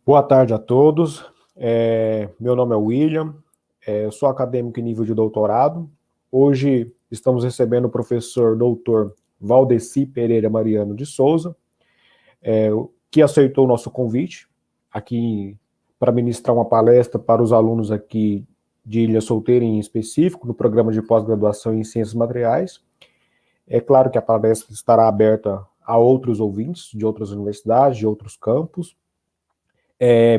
Boa tarde a todos. Meu nome é William, eu sou acadêmico em nível de doutorado. Hoje estamos recebendo o professor doutor Valdeci Pereira Mariano de Souza, que aceitou o nosso convite aqui para ministrar uma palestra para os alunos aqui de Ilha Solteira em específico, no programa de pós-graduação em Ciências Materiais. É claro que a palestra estará aberta a outros ouvintes de outras universidades, de outros campos.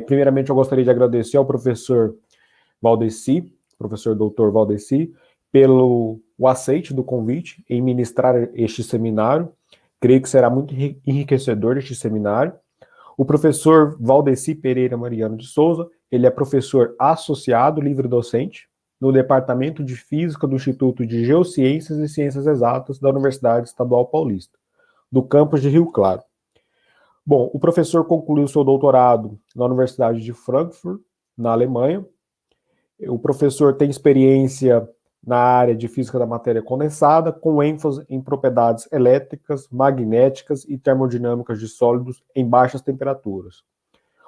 Primeiramente, eu gostaria de agradecer ao professor Valdeci, professor doutor Valdeci, pelo o aceite do convite em ministrar este seminário. Creio que será muito enriquecedor este seminário. O professor Valdeci Pereira Mariano de Souza, ele é professor associado livre-docente no Departamento de Física do Instituto de Geociências e Ciências Exatas da Universidade Estadual Paulista, do campus de Rio Claro. Bom, o professor concluiu seu doutorado na Universidade de Frankfurt, na Alemanha. O professor tem experiência na área de física da matéria condensada, com ênfase em propriedades elétricas, magnéticas e termodinâmicas de sólidos em baixas temperaturas.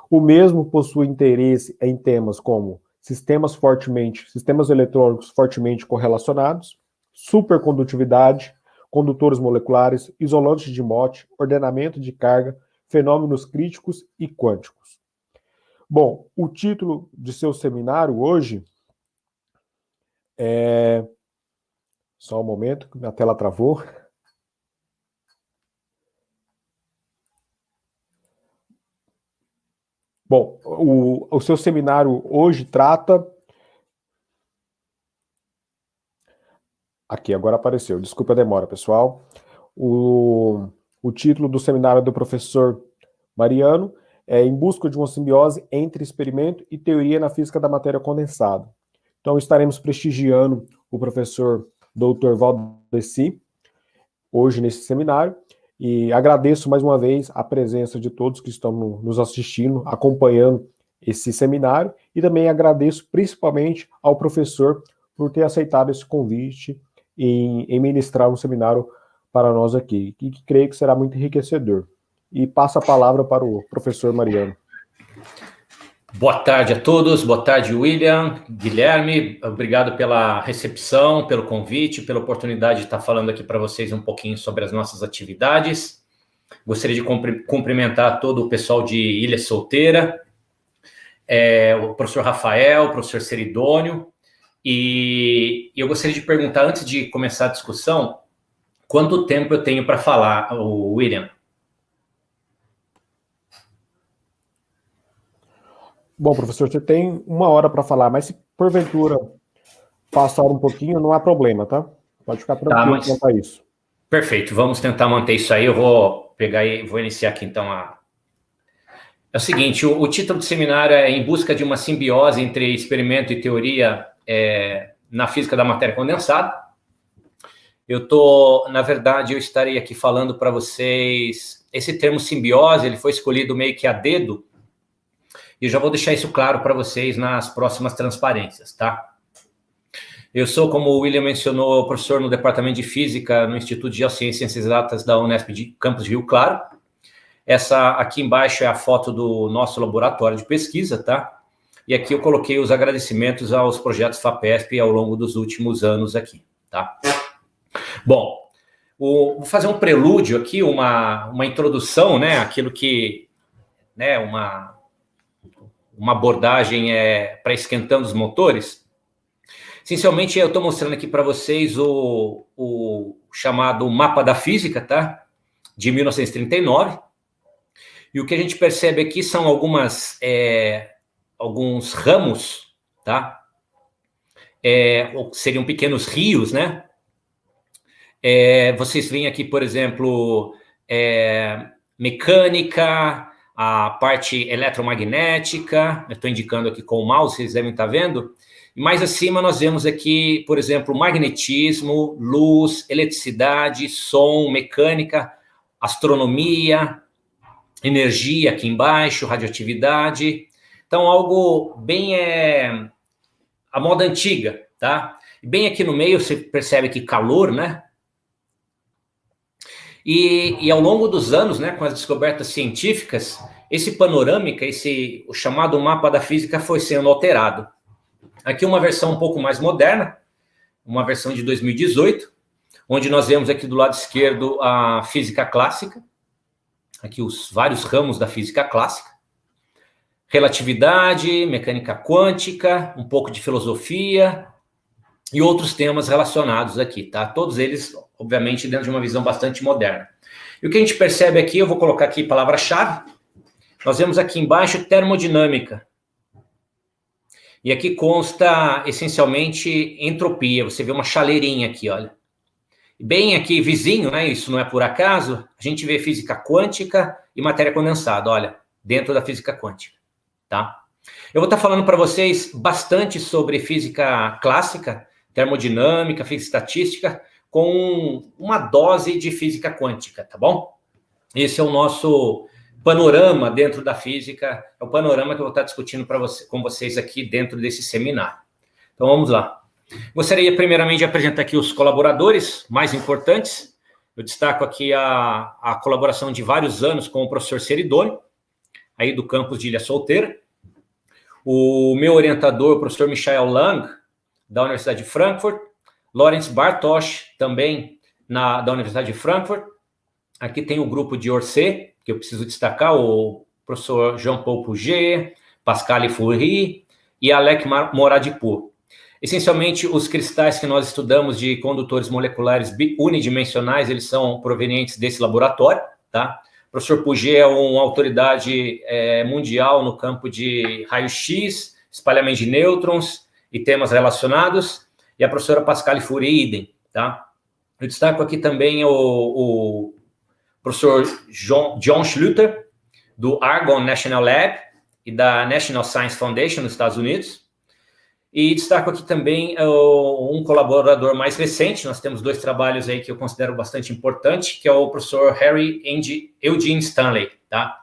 O mesmo possui interesse em temas como sistemas eletrônicos fortemente correlacionados, supercondutividade, condutores moleculares, isolantes de Mott, ordenamento de carga, fenômenos críticos e quânticos. Bom, o título de seu seminário hoje é... Só um momento, que minha tela travou. Bom, o seu seminário hoje trata... Aqui, agora apareceu. Desculpa a demora, pessoal. O título do seminário do professor Mariano é Em Busca de uma Simbiose entre Experimento e Teoria na Física da Matéria Condensada. Então, estaremos prestigiando o professor Dr. Valdeci hoje nesse seminário e agradeço mais uma vez a presença de todos que estão nos assistindo, acompanhando esse seminário, e também agradeço principalmente ao professor por ter aceitado esse convite em ministrar um seminário para nós aqui, que creio que será muito enriquecedor. E passo a palavra para o professor Mariano. Boa tarde a todos, boa tarde, William, Guilherme, obrigado pela recepção, pelo convite, pela oportunidade de estar falando aqui para vocês um pouquinho sobre as nossas atividades. Gostaria de cumprimentar todo o pessoal de Ilha Solteira, o professor Rafael, o professor Seridônio, e eu gostaria de perguntar, antes de começar a discussão, quanto tempo eu tenho para falar, William? Bom, professor, você tem 1 hora para falar, mas se porventura passar um pouquinho, não há problema, tá? Pode ficar tranquilo quanto a isso. Perfeito, vamos tentar manter isso aí. Eu vou pegar e vou iniciar aqui então É o seguinte, o título do seminário é Em Busca de uma Simbiose entre Experimento e Teoria na Física da Matéria Condensada. Na verdade, eu estarei aqui falando para vocês, esse termo simbiose, ele foi escolhido meio que a dedo, e eu já vou deixar isso claro para vocês nas próximas transparências, tá? Eu sou, como o William mencionou, professor no Departamento de Física no Instituto de Geociências e Ciências Exatas da Unesp de Campus de Rio Claro. Essa aqui embaixo é a foto do nosso laboratório de pesquisa, tá? E aqui eu coloquei os agradecimentos aos projetos FAPESP ao longo dos últimos anos aqui, tá? Bom, vou fazer um prelúdio aqui, uma introdução, né? Aquilo que, né? Uma abordagem para esquentando os motores. Essencialmente, eu estou mostrando aqui para vocês o chamado Mapa da Física, tá? De 1939. E o que a gente percebe aqui são alguns ramos, tá? Seriam pequenos rios, né? Vocês veem aqui, por exemplo, mecânica, a parte eletromagnética, eu estou indicando aqui com o mouse, vocês devem estar vendo. E mais acima nós vemos aqui, por exemplo, magnetismo, luz, eletricidade, som, mecânica, astronomia, energia aqui embaixo, radioatividade. Então, algo bem a moda antiga, tá? Bem aqui no meio você percebe que calor, né? E ao longo dos anos, né, com as descobertas científicas, esse panorâmica, o chamado mapa da física foi sendo alterado. Aqui uma versão um pouco mais moderna, uma versão de 2018, onde nós vemos aqui do lado esquerdo a física clássica, aqui os vários ramos da física clássica, relatividade, mecânica quântica, um pouco de filosofia e outros temas relacionados aqui, tá? Todos eles, obviamente, dentro de uma visão bastante moderna. E o que a gente percebe aqui, eu vou colocar aqui palavra-chave, nós vemos aqui embaixo termodinâmica. E aqui consta, essencialmente, entropia. Você vê uma chaleirinha aqui, olha. Bem aqui, vizinho, né? Isso não é por acaso. A gente vê física quântica e matéria condensada, olha, dentro da física quântica, tá? Eu vou estar falando para vocês bastante sobre física clássica, termodinâmica, física estatística, com uma dose de física quântica, tá bom? Esse é o nosso panorama dentro da física, é o panorama que eu vou estar discutindo com vocês aqui dentro desse seminário. Então, vamos lá. Gostaria, primeiramente, de apresentar aqui os colaboradores mais importantes. Eu destaco aqui a colaboração de vários anos com o professor Seridoni, aí do campus de Ilha Solteira. O meu orientador, o professor Michael Lang, da Universidade de Frankfurt. Lawrence Bartosz, também da Universidade de Frankfurt. Aqui tem o grupo de Orsay, que eu preciso destacar, o professor Jean-Paul Puget, Pascal Fourie e Alec Moradipur. Essencialmente, os cristais que nós estudamos de condutores moleculares unidimensionais, eles são provenientes desse laboratório, tá? O professor Puget é uma autoridade mundial no campo de raio-x, espalhamento de nêutrons e temas relacionados, e a professora Pascal Fourie, idem, tá? Eu destaco aqui também o professor John Schluter, do Argonne National Lab e da National Science Foundation nos Estados Unidos. E destaco aqui também um colaborador mais recente, nós temos 2 trabalhos aí que eu considero bastante importante, que é o professor Harry Eugene Stanley, tá?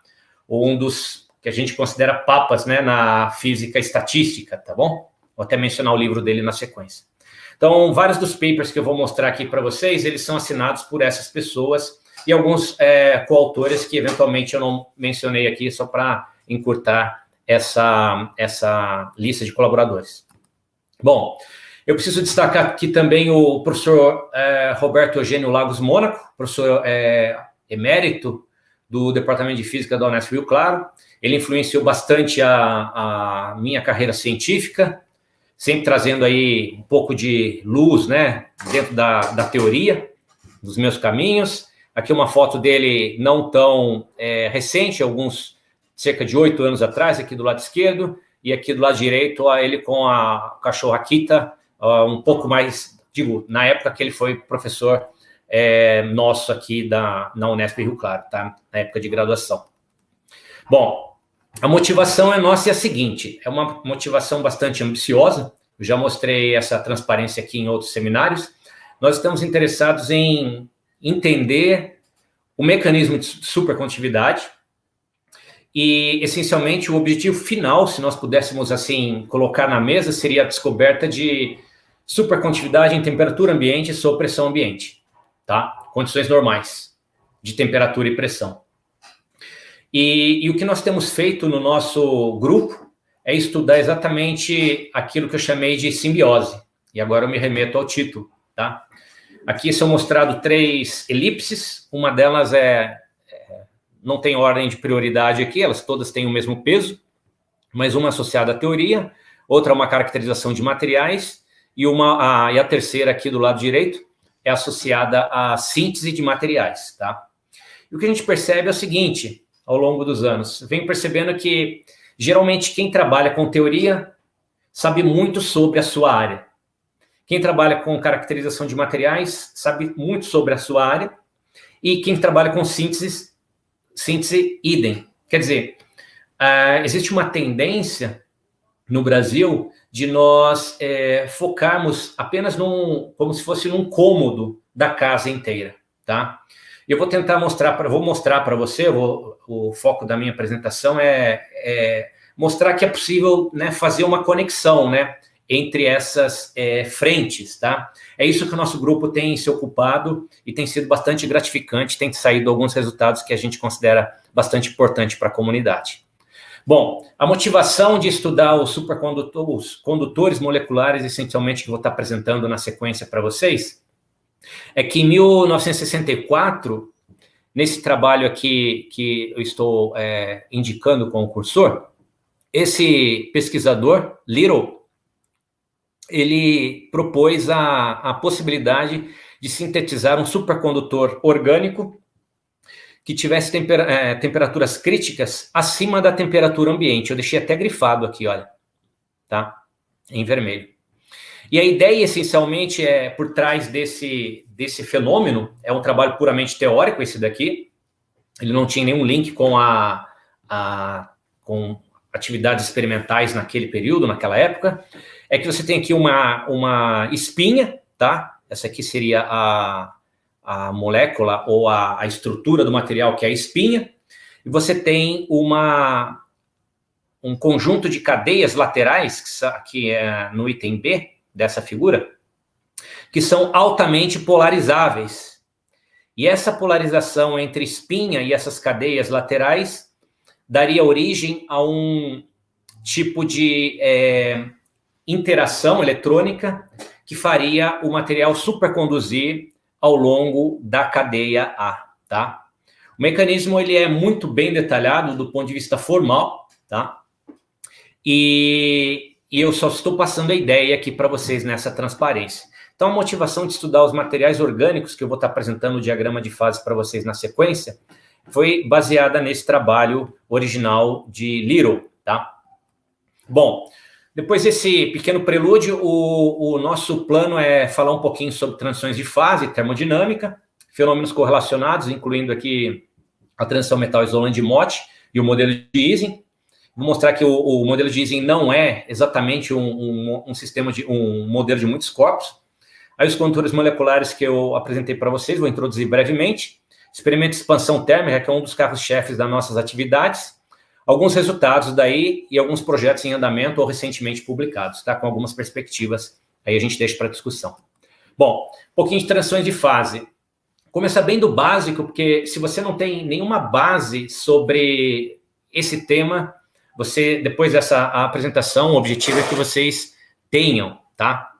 Um dos que a gente considera papas, né, na física estatística, tá bom? Vou até mencionar o livro dele na sequência. Então, vários dos papers que eu vou mostrar aqui para vocês, eles são assinados por essas pessoas e alguns coautores que, eventualmente, eu não mencionei aqui, só para encurtar essa lista de colaboradores. Bom, eu preciso destacar aqui também o professor Roberto Eugênio Lagos Mônaco, professor emérito do Departamento de Física da Unesp Rio Claro. Ele influenciou bastante a minha carreira científica, sempre trazendo aí um pouco de luz, né, dentro da teoria dos meus caminhos. Aqui uma foto dele não tão recente, cerca de 8 anos atrás, aqui do lado esquerdo, e aqui do lado direito, ele com a cachorra Akita, um pouco mais, na época que ele foi professor nosso aqui na Unesp Rio Claro, tá? Na época de graduação. Bom, a motivação nossa é a seguinte, é uma motivação bastante ambiciosa, eu já mostrei essa transparência aqui em outros seminários. Nós estamos interessados em entender o mecanismo de supercondutividade e, essencialmente, o objetivo final, se nós pudéssemos, assim, colocar na mesa, seria a descoberta de supercondutividade em temperatura ambiente e sob pressão ambiente, tá? Condições normais de temperatura e pressão. E o que nós temos feito no nosso grupo é estudar exatamente aquilo que eu chamei de simbiose. E agora eu me remeto ao título, tá? Aqui são mostrados 3 elipses, uma delas não tem ordem de prioridade aqui, elas todas têm o mesmo peso, mas uma associada à teoria, outra a uma caracterização de materiais, e a terceira aqui do lado direito é associada à síntese de materiais, tá? E o que a gente percebe é o seguinte, ao longo dos anos, vem percebendo que, geralmente, quem trabalha com teoria sabe muito sobre a sua área. Quem trabalha com caracterização de materiais sabe muito sobre a sua área, e quem trabalha com síntese, idem. Quer dizer, existe uma tendência no Brasil de nós focarmos apenas como se fosse num cômodo da casa inteira, tá? Eu vou tentar mostrar para você, o foco da minha apresentação é mostrar que é possível, né, fazer uma conexão, né, entre essas frentes, tá? É isso que o nosso grupo tem se ocupado e tem sido bastante gratificante, tem saído alguns resultados que a gente considera bastante importante para a comunidade. Bom, a motivação de estudar os condutores moleculares, essencialmente, que eu vou estar apresentando na sequência para vocês, é que em 1964, nesse trabalho aqui que eu estou indicando com o cursor, esse pesquisador, Little, ele propôs a possibilidade de sintetizar um supercondutor orgânico que tivesse temperaturas críticas acima da temperatura ambiente. Eu deixei até grifado aqui, olha, tá? Em vermelho. E a ideia, essencialmente, por trás desse fenômeno, é um trabalho puramente teórico, esse daqui. Ele não tinha nenhum link com com atividades experimentais naquele período, naquela época. É que você tem aqui uma espinha, tá? Essa aqui seria a molécula ou a estrutura do material, que é a espinha, e você tem um conjunto de cadeias laterais, que é no item B dessa figura, que são altamente polarizáveis. E essa polarização entre espinha e essas cadeias laterais daria origem a um tipo de interação eletrônica que faria o material superconduzir ao longo da cadeia A, tá? O mecanismo, ele é muito bem detalhado do ponto de vista formal, tá? E eu só estou passando a ideia aqui para vocês nessa transparência. Então, a motivação de estudar os materiais orgânicos, que eu vou estar apresentando o diagrama de fase para vocês na sequência, foi baseada nesse trabalho original de Little, tá? Bom, depois desse pequeno prelúdio, o nosso plano é falar um pouquinho sobre transições de fase, termodinâmica, fenômenos correlacionados, incluindo aqui a transição metal isolante de Mott e o modelo de Ising. Vou mostrar que o modelo de Ising não é exatamente um modelo de muitos corpos. Aí os condutores moleculares que eu apresentei para vocês, vou introduzir brevemente. Experimento de expansão térmica, que é um dos carros-chefes das nossas atividades. Alguns resultados daí e alguns projetos em andamento ou recentemente publicados, tá? Com algumas perspectivas, aí a gente deixa para discussão. Bom, um pouquinho de transições de fase. Começar bem do básico, porque se você não tem nenhuma base sobre esse tema, depois dessa apresentação, o objetivo é que vocês tenham, tá?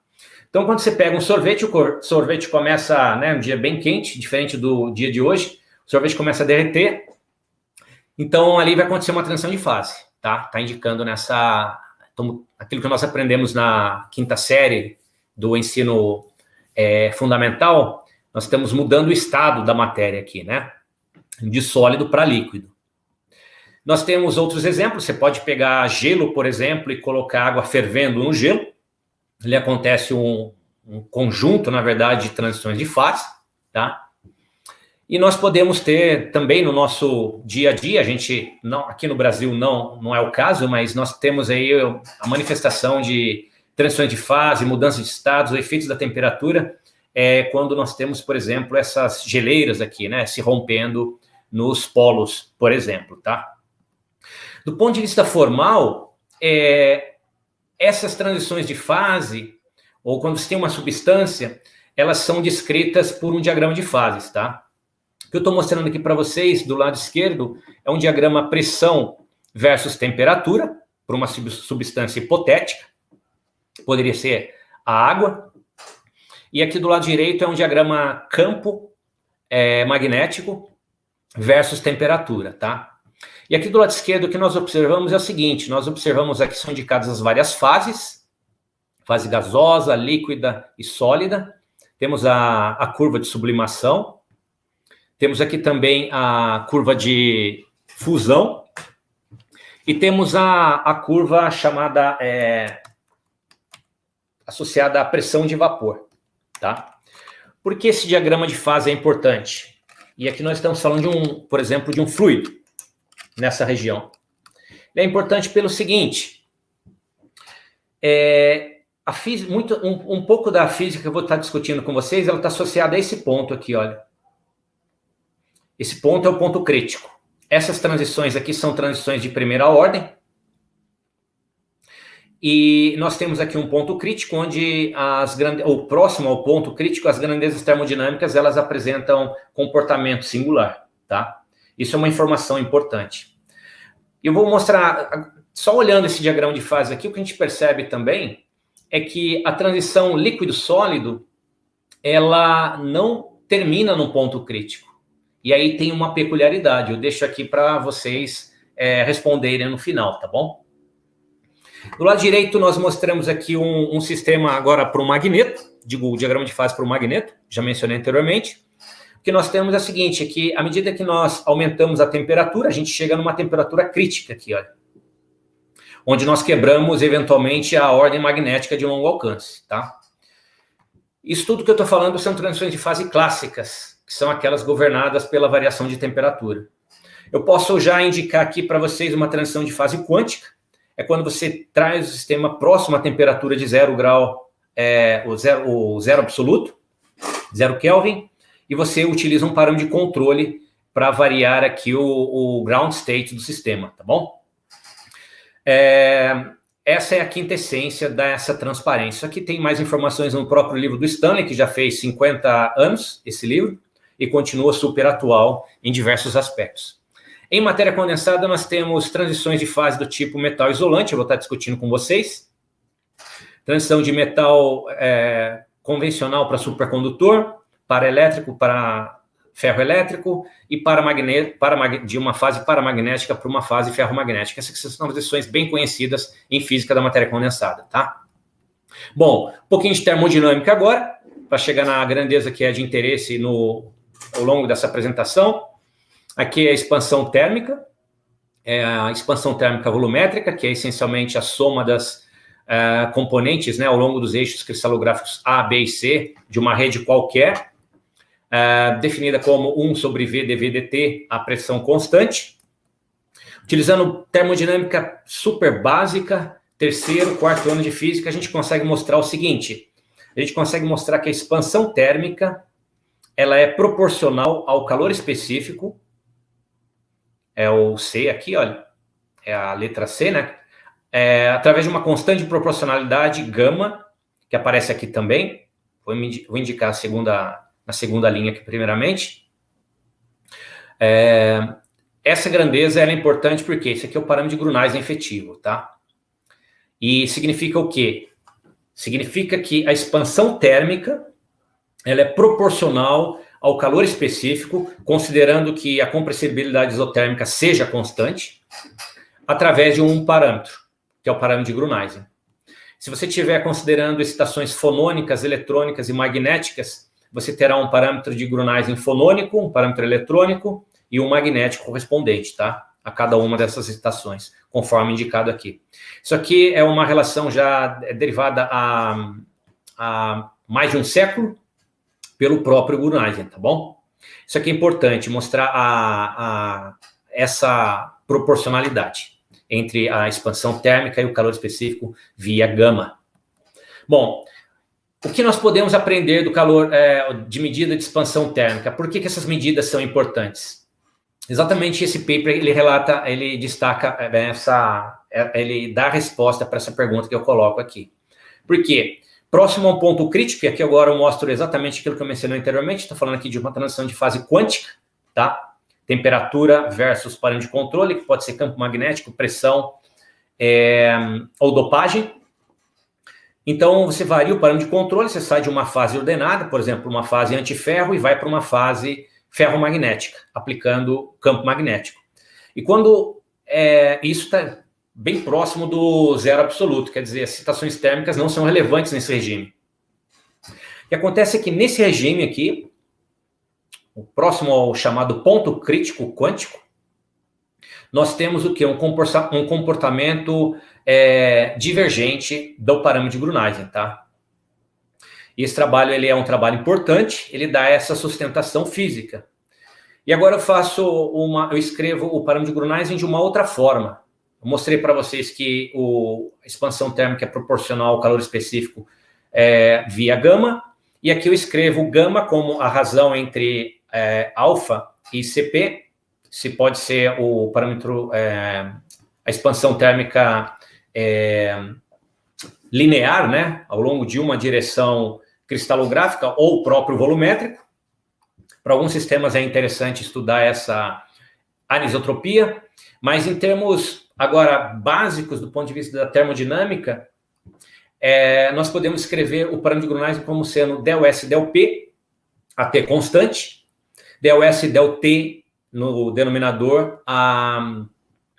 Então, quando você pega um sorvete, o sorvete começa, né, um dia bem quente, diferente do dia de hoje, o sorvete começa a derreter. Então, ali vai acontecer uma transição de fase, tá? Tá indicando aquilo que nós aprendemos na quinta série do ensino fundamental, nós estamos mudando o estado da matéria aqui, né? De sólido para líquido. Nós temos outros exemplos, você pode pegar gelo, por exemplo, e colocar água fervendo no gelo. Ali acontece um conjunto, na verdade, de transições de fase, tá? E nós podemos ter também no nosso dia a dia, aqui no Brasil não é o caso, mas nós temos aí a manifestação de transições de fase, mudança de estados, efeitos da temperatura, quando nós temos, por exemplo, essas geleiras aqui, né, se rompendo nos polos, por exemplo, tá? Do ponto de vista formal, essas transições de fase, ou quando você tem uma substância, elas são descritas por um diagrama de fases, tá? O que eu estou mostrando aqui para vocês, do lado esquerdo, é um diagrama pressão versus temperatura, para uma substância hipotética, poderia ser a água. E aqui do lado direito é um diagrama campo magnético versus temperatura, tá? E aqui do lado esquerdo o que nós observamos é o seguinte, nós observamos aqui são indicadas as várias fases, fase gasosa, líquida e sólida. Temos a curva de sublimação. Temos aqui também a curva de fusão. E temos a curva chamada associada à pressão de vapor, tá? Por que esse diagrama de fase é importante? E aqui nós estamos falando por exemplo, de um fluido nessa região. Ele é importante pelo seguinte, um pouco da física que eu vou estar discutindo com vocês, ela está associada a esse ponto aqui, olha. Esse ponto é o ponto crítico. Essas transições aqui são transições de primeira ordem. E nós temos aqui um ponto crítico, onde ou próximo ao ponto crítico, as grandezas termodinâmicas, elas apresentam comportamento singular, tá? Isso é uma informação importante. Eu vou mostrar, só olhando esse diagrama de fase aqui, o que a gente percebe também é que a transição líquido-sólido, ela não termina no ponto crítico. E aí tem uma peculiaridade, eu deixo aqui para vocês responderem no final, tá bom? Do lado direito, nós mostramos aqui um sistema agora para um magneto, digo, o diagrama de fase para um magneto, já mencionei anteriormente. O que nós temos é o seguinte, é que à medida que nós aumentamos a temperatura, a gente chega numa temperatura crítica aqui, olha, onde nós quebramos, eventualmente, a ordem magnética de longo alcance, tá? Isso tudo que eu estou falando são transições de fase clássicas, que são aquelas governadas pela variação de temperatura. Eu posso já indicar aqui para vocês uma transição de fase quântica, é quando você traz o sistema próximo à temperatura de 0 grau, o zero absoluto, 0 Kelvin, e você utiliza um parâmetro de controle para variar aqui o ground state do sistema, tá bom? Essa é a quintessência dessa transparência. Isso aqui tem mais informações no próprio livro do Stanley, que já fez 50 anos, esse livro, e continua super atual em diversos aspectos. Em matéria condensada, nós temos transições de fase do tipo metal isolante, eu vou estar discutindo com vocês. Transição de metal convencional para supercondutor, para elétrico para ferroelétrico e de uma fase paramagnética para uma fase ferromagnética. Essas são transições bem conhecidas em física da matéria condensada, tá? Bom, um pouquinho de termodinâmica agora, para chegar na grandeza que é de interesse ao longo dessa apresentação. Aqui é a expansão térmica, a expansão térmica volumétrica, que é essencialmente a soma das componentes, né, ao longo dos eixos cristalográficos A, B e C de uma rede qualquer, definida como 1 sobre V dV dt, a pressão constante. Utilizando termodinâmica super básica, terceiro, quarto ano de física, a gente consegue mostrar o seguinte, a gente consegue mostrar que a expansão térmica, ela é proporcional ao calor específico, é o C aqui, olha, é a letra C, né? Através de uma constante de proporcionalidade gama, que aparece aqui também, vou indicar na segunda linha aqui primeiramente. Essa grandeza ela é importante porque esse aqui é o parâmetro de Grunheisen efetivo, tá? E significa o quê? Significa que a expansão térmica ela é proporcional ao calor específico, considerando que a compressibilidade isotérmica seja constante, através de um parâmetro, que é o parâmetro de Grunheisen. Se você estiver considerando excitações fonônicas, eletrônicas e magnéticas, você terá um parâmetro de Grunheisen fonônico, um parâmetro eletrônico e um magnético correspondente, tá? A cada uma dessas excitações, conforme indicado aqui. Isso aqui é uma relação já derivada há mais de um século, pelo próprio Grunheisen, tá bom? Isso aqui é importante, mostrar essa proporcionalidade entre a expansão térmica e o calor específico via gama. Bom, o que nós podemos aprender do calor de medida de expansão térmica? Por que essas medidas são importantes? Exatamente esse paper, ele destaca ele dá a resposta para essa pergunta que eu coloco aqui. Por quê? Próximo a um ponto crítico, e aqui agora eu mostro exatamente aquilo que eu mencionei anteriormente, estou falando aqui de uma transição de fase quântica, tá? Temperatura versus parâmetro de controle, que pode ser campo magnético, pressão ou dopagem. Então, você varia o parâmetro de controle, você sai de uma fase ordenada, por exemplo, uma fase antiferro, e vai para uma fase ferromagnética, aplicando campo magnético. E quando isso está bem próximo do zero absoluto, quer dizer, as excitações térmicas não são relevantes nesse regime. O que acontece é que nesse regime aqui, o próximo ao chamado ponto crítico quântico, nós temos o quê? Um comportamento divergente do parâmetro de Grunheisen, tá? E esse trabalho ele é um trabalho importante, ele dá essa sustentação física. E agora eu escrevo o parâmetro de Grunheisen de uma outra forma. Eu mostrei para vocês que a expansão térmica é proporcional ao calor específico via gama, e aqui eu escrevo gama como a razão entre alfa e Cp, se pode ser o parâmetro, a expansão térmica linear, né, ao longo de uma direção cristalográfica ou próprio volumétrico. Para alguns sistemas é interessante estudar essa anisotropia, mas em termos, agora, básicos do ponto de vista da termodinâmica, nós podemos escrever o parâmetro de Grunheisen como sendo ΔS, ΔP, a T constante, ΔS, ΔT no denominador, a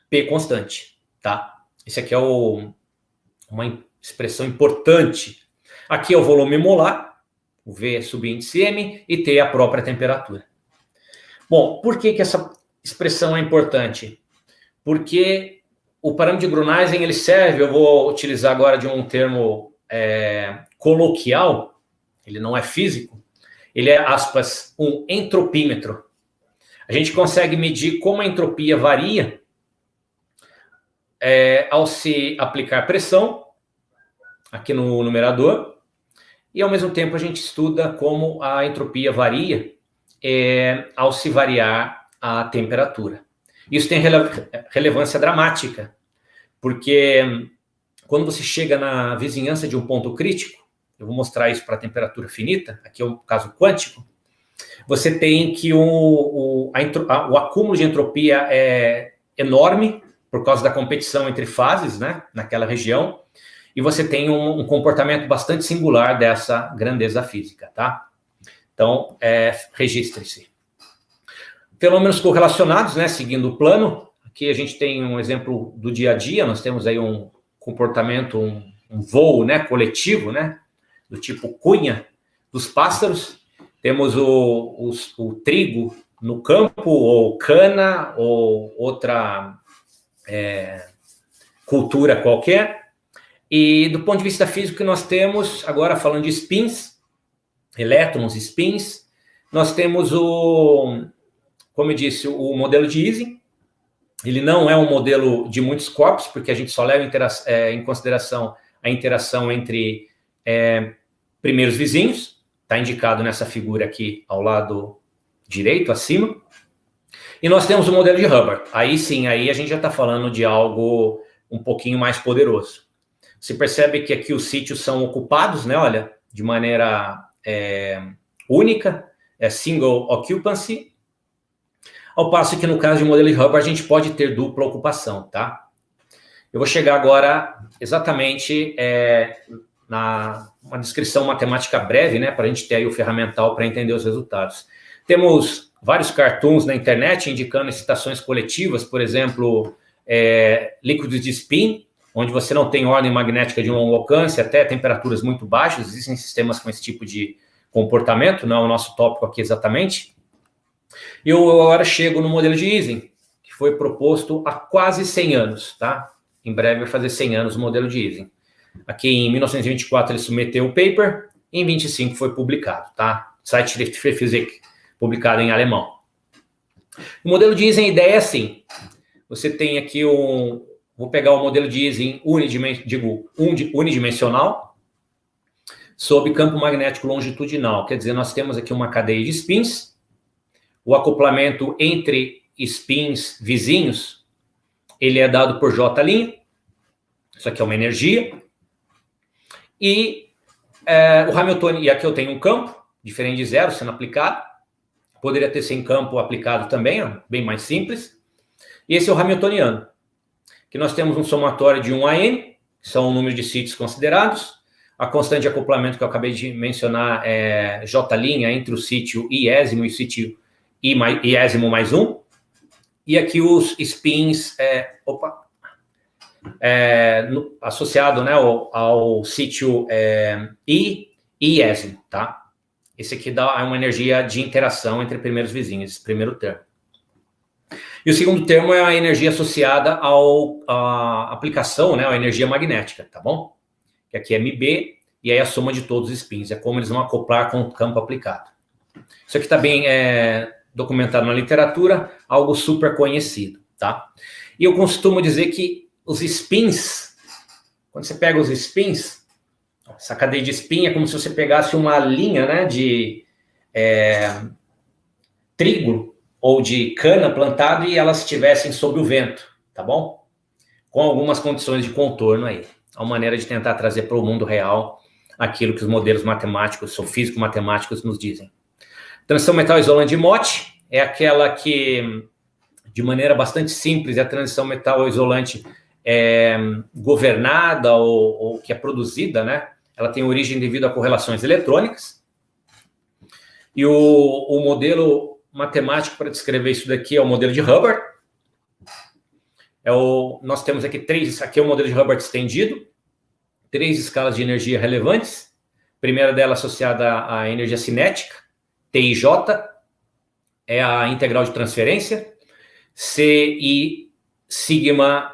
P constante, tá? Esse aqui é uma expressão importante. Aqui é o volume molar, o V é subíndice M, e T é a própria temperatura. Bom, por que essa expressão é importante? Porque o parâmetro de Grunheisen, ele serve, eu vou utilizar agora de um termo coloquial, ele não é físico, ele é, aspas, um entropímetro. A gente consegue medir como a entropia varia ao se aplicar pressão, aqui no numerador, e ao mesmo tempo a gente estuda como a entropia varia ao se variar a temperatura. Isso tem relevância dramática, porque quando você chega na vizinhança de um ponto crítico, eu vou mostrar isso para a temperatura finita, aqui é um caso quântico, você tem que o acúmulo de entropia é enorme, por causa da competição entre fases, né, naquela região, e você tem um comportamento bastante singular dessa grandeza física, tá? Então, registre-se. Fenômenos correlacionados, né, seguindo o plano. Aqui a gente tem um exemplo do dia a dia, nós temos aí um comportamento, um voo, né, coletivo, né, do tipo cunha dos pássaros. Temos o trigo no campo, ou cana, ou outra cultura qualquer. E do ponto de vista físico que nós temos, agora falando de spins, elétrons, spins, nós temos como eu disse, o modelo de Ising. Ele não é um modelo de muitos corpos, porque a gente só leva em consideração a interação entre primeiros vizinhos, está indicado nessa figura aqui ao lado direito, acima. E nós temos o modelo de Hubbard. Aí sim, aí a gente já está falando de algo um pouquinho mais poderoso. Você percebe que aqui os sítios são ocupados, né? Olha, de maneira única, single occupancy. Ao passo que no caso de modelo de Hubbard a gente pode ter dupla ocupação, tá? Eu vou chegar agora exatamente na uma descrição matemática breve, né? Para a gente ter aí o ferramental para entender os resultados. Temos vários cartoons na internet indicando excitações coletivas, por exemplo, líquidos de spin, onde você não tem ordem magnética de longo alcance, até temperaturas muito baixas. Existem sistemas com esse tipo de comportamento, não é o nosso tópico aqui exatamente. E eu agora chego no modelo de Ising, que foi proposto há quase 100 anos, tá? Em breve vai fazer 100 anos o modelo de Ising. Aqui em 1924 ele submeteu o paper, e em 25 foi publicado, tá? Zeitschrift für Physik, publicado em alemão. O modelo de Ising, a ideia é assim, você tem aqui vou pegar o modelo de Ising unidimensional, sob campo magnético longitudinal, quer dizer, nós temos aqui uma cadeia de spins, o acoplamento entre spins vizinhos, ele é dado por J', isso aqui é uma energia, e o Hamiltoniano, e aqui eu tenho um campo, diferente de zero, sendo aplicado, poderia ter sem campo aplicado também, ó, bem mais simples, e esse é o Hamiltoniano, que nós temos um somatório de 1 a n, que são o número de sítios considerados, a constante de acoplamento que eu acabei de mencionar é J' entre o sítio iésimo e o sítio iésimo mais 1, e aqui os spins, associado, né, ao sítio iésimo, tá? Esse aqui dá uma energia de interação entre primeiros vizinhos, esse primeiro termo. E o segundo termo é a energia associada à aplicação, né, à energia magnética, tá bom? Que aqui é MB, e aí a soma de todos os spins, é como eles vão acoplar com o campo aplicado. Isso aqui está bem documentado na literatura, algo super conhecido, tá? E eu costumo dizer que os spins, quando você pega os spins, essa cadeia de spin é como se você pegasse uma linha, né, de trigo ou de cana plantada e elas estivessem sob o vento, tá bom? Com algumas condições de contorno aí. uma maneira de tentar trazer para o mundo real aquilo que os modelos matemáticos ou físico-matemáticos nos dizem. Transição metal isolante de Mott é aquela que, de maneira bastante simples, a transição metal isolante é governada ou que é produzida, né? Ela tem origem devido a correlações eletrônicas. E o modelo matemático para descrever isso daqui é o modelo de Hubbard. Nós temos aqui aqui é o modelo de Hubbard estendido, 3 escalas de energia relevantes. A primeira dela associada à energia cinética, TIJ, é a integral de transferência. CI sigma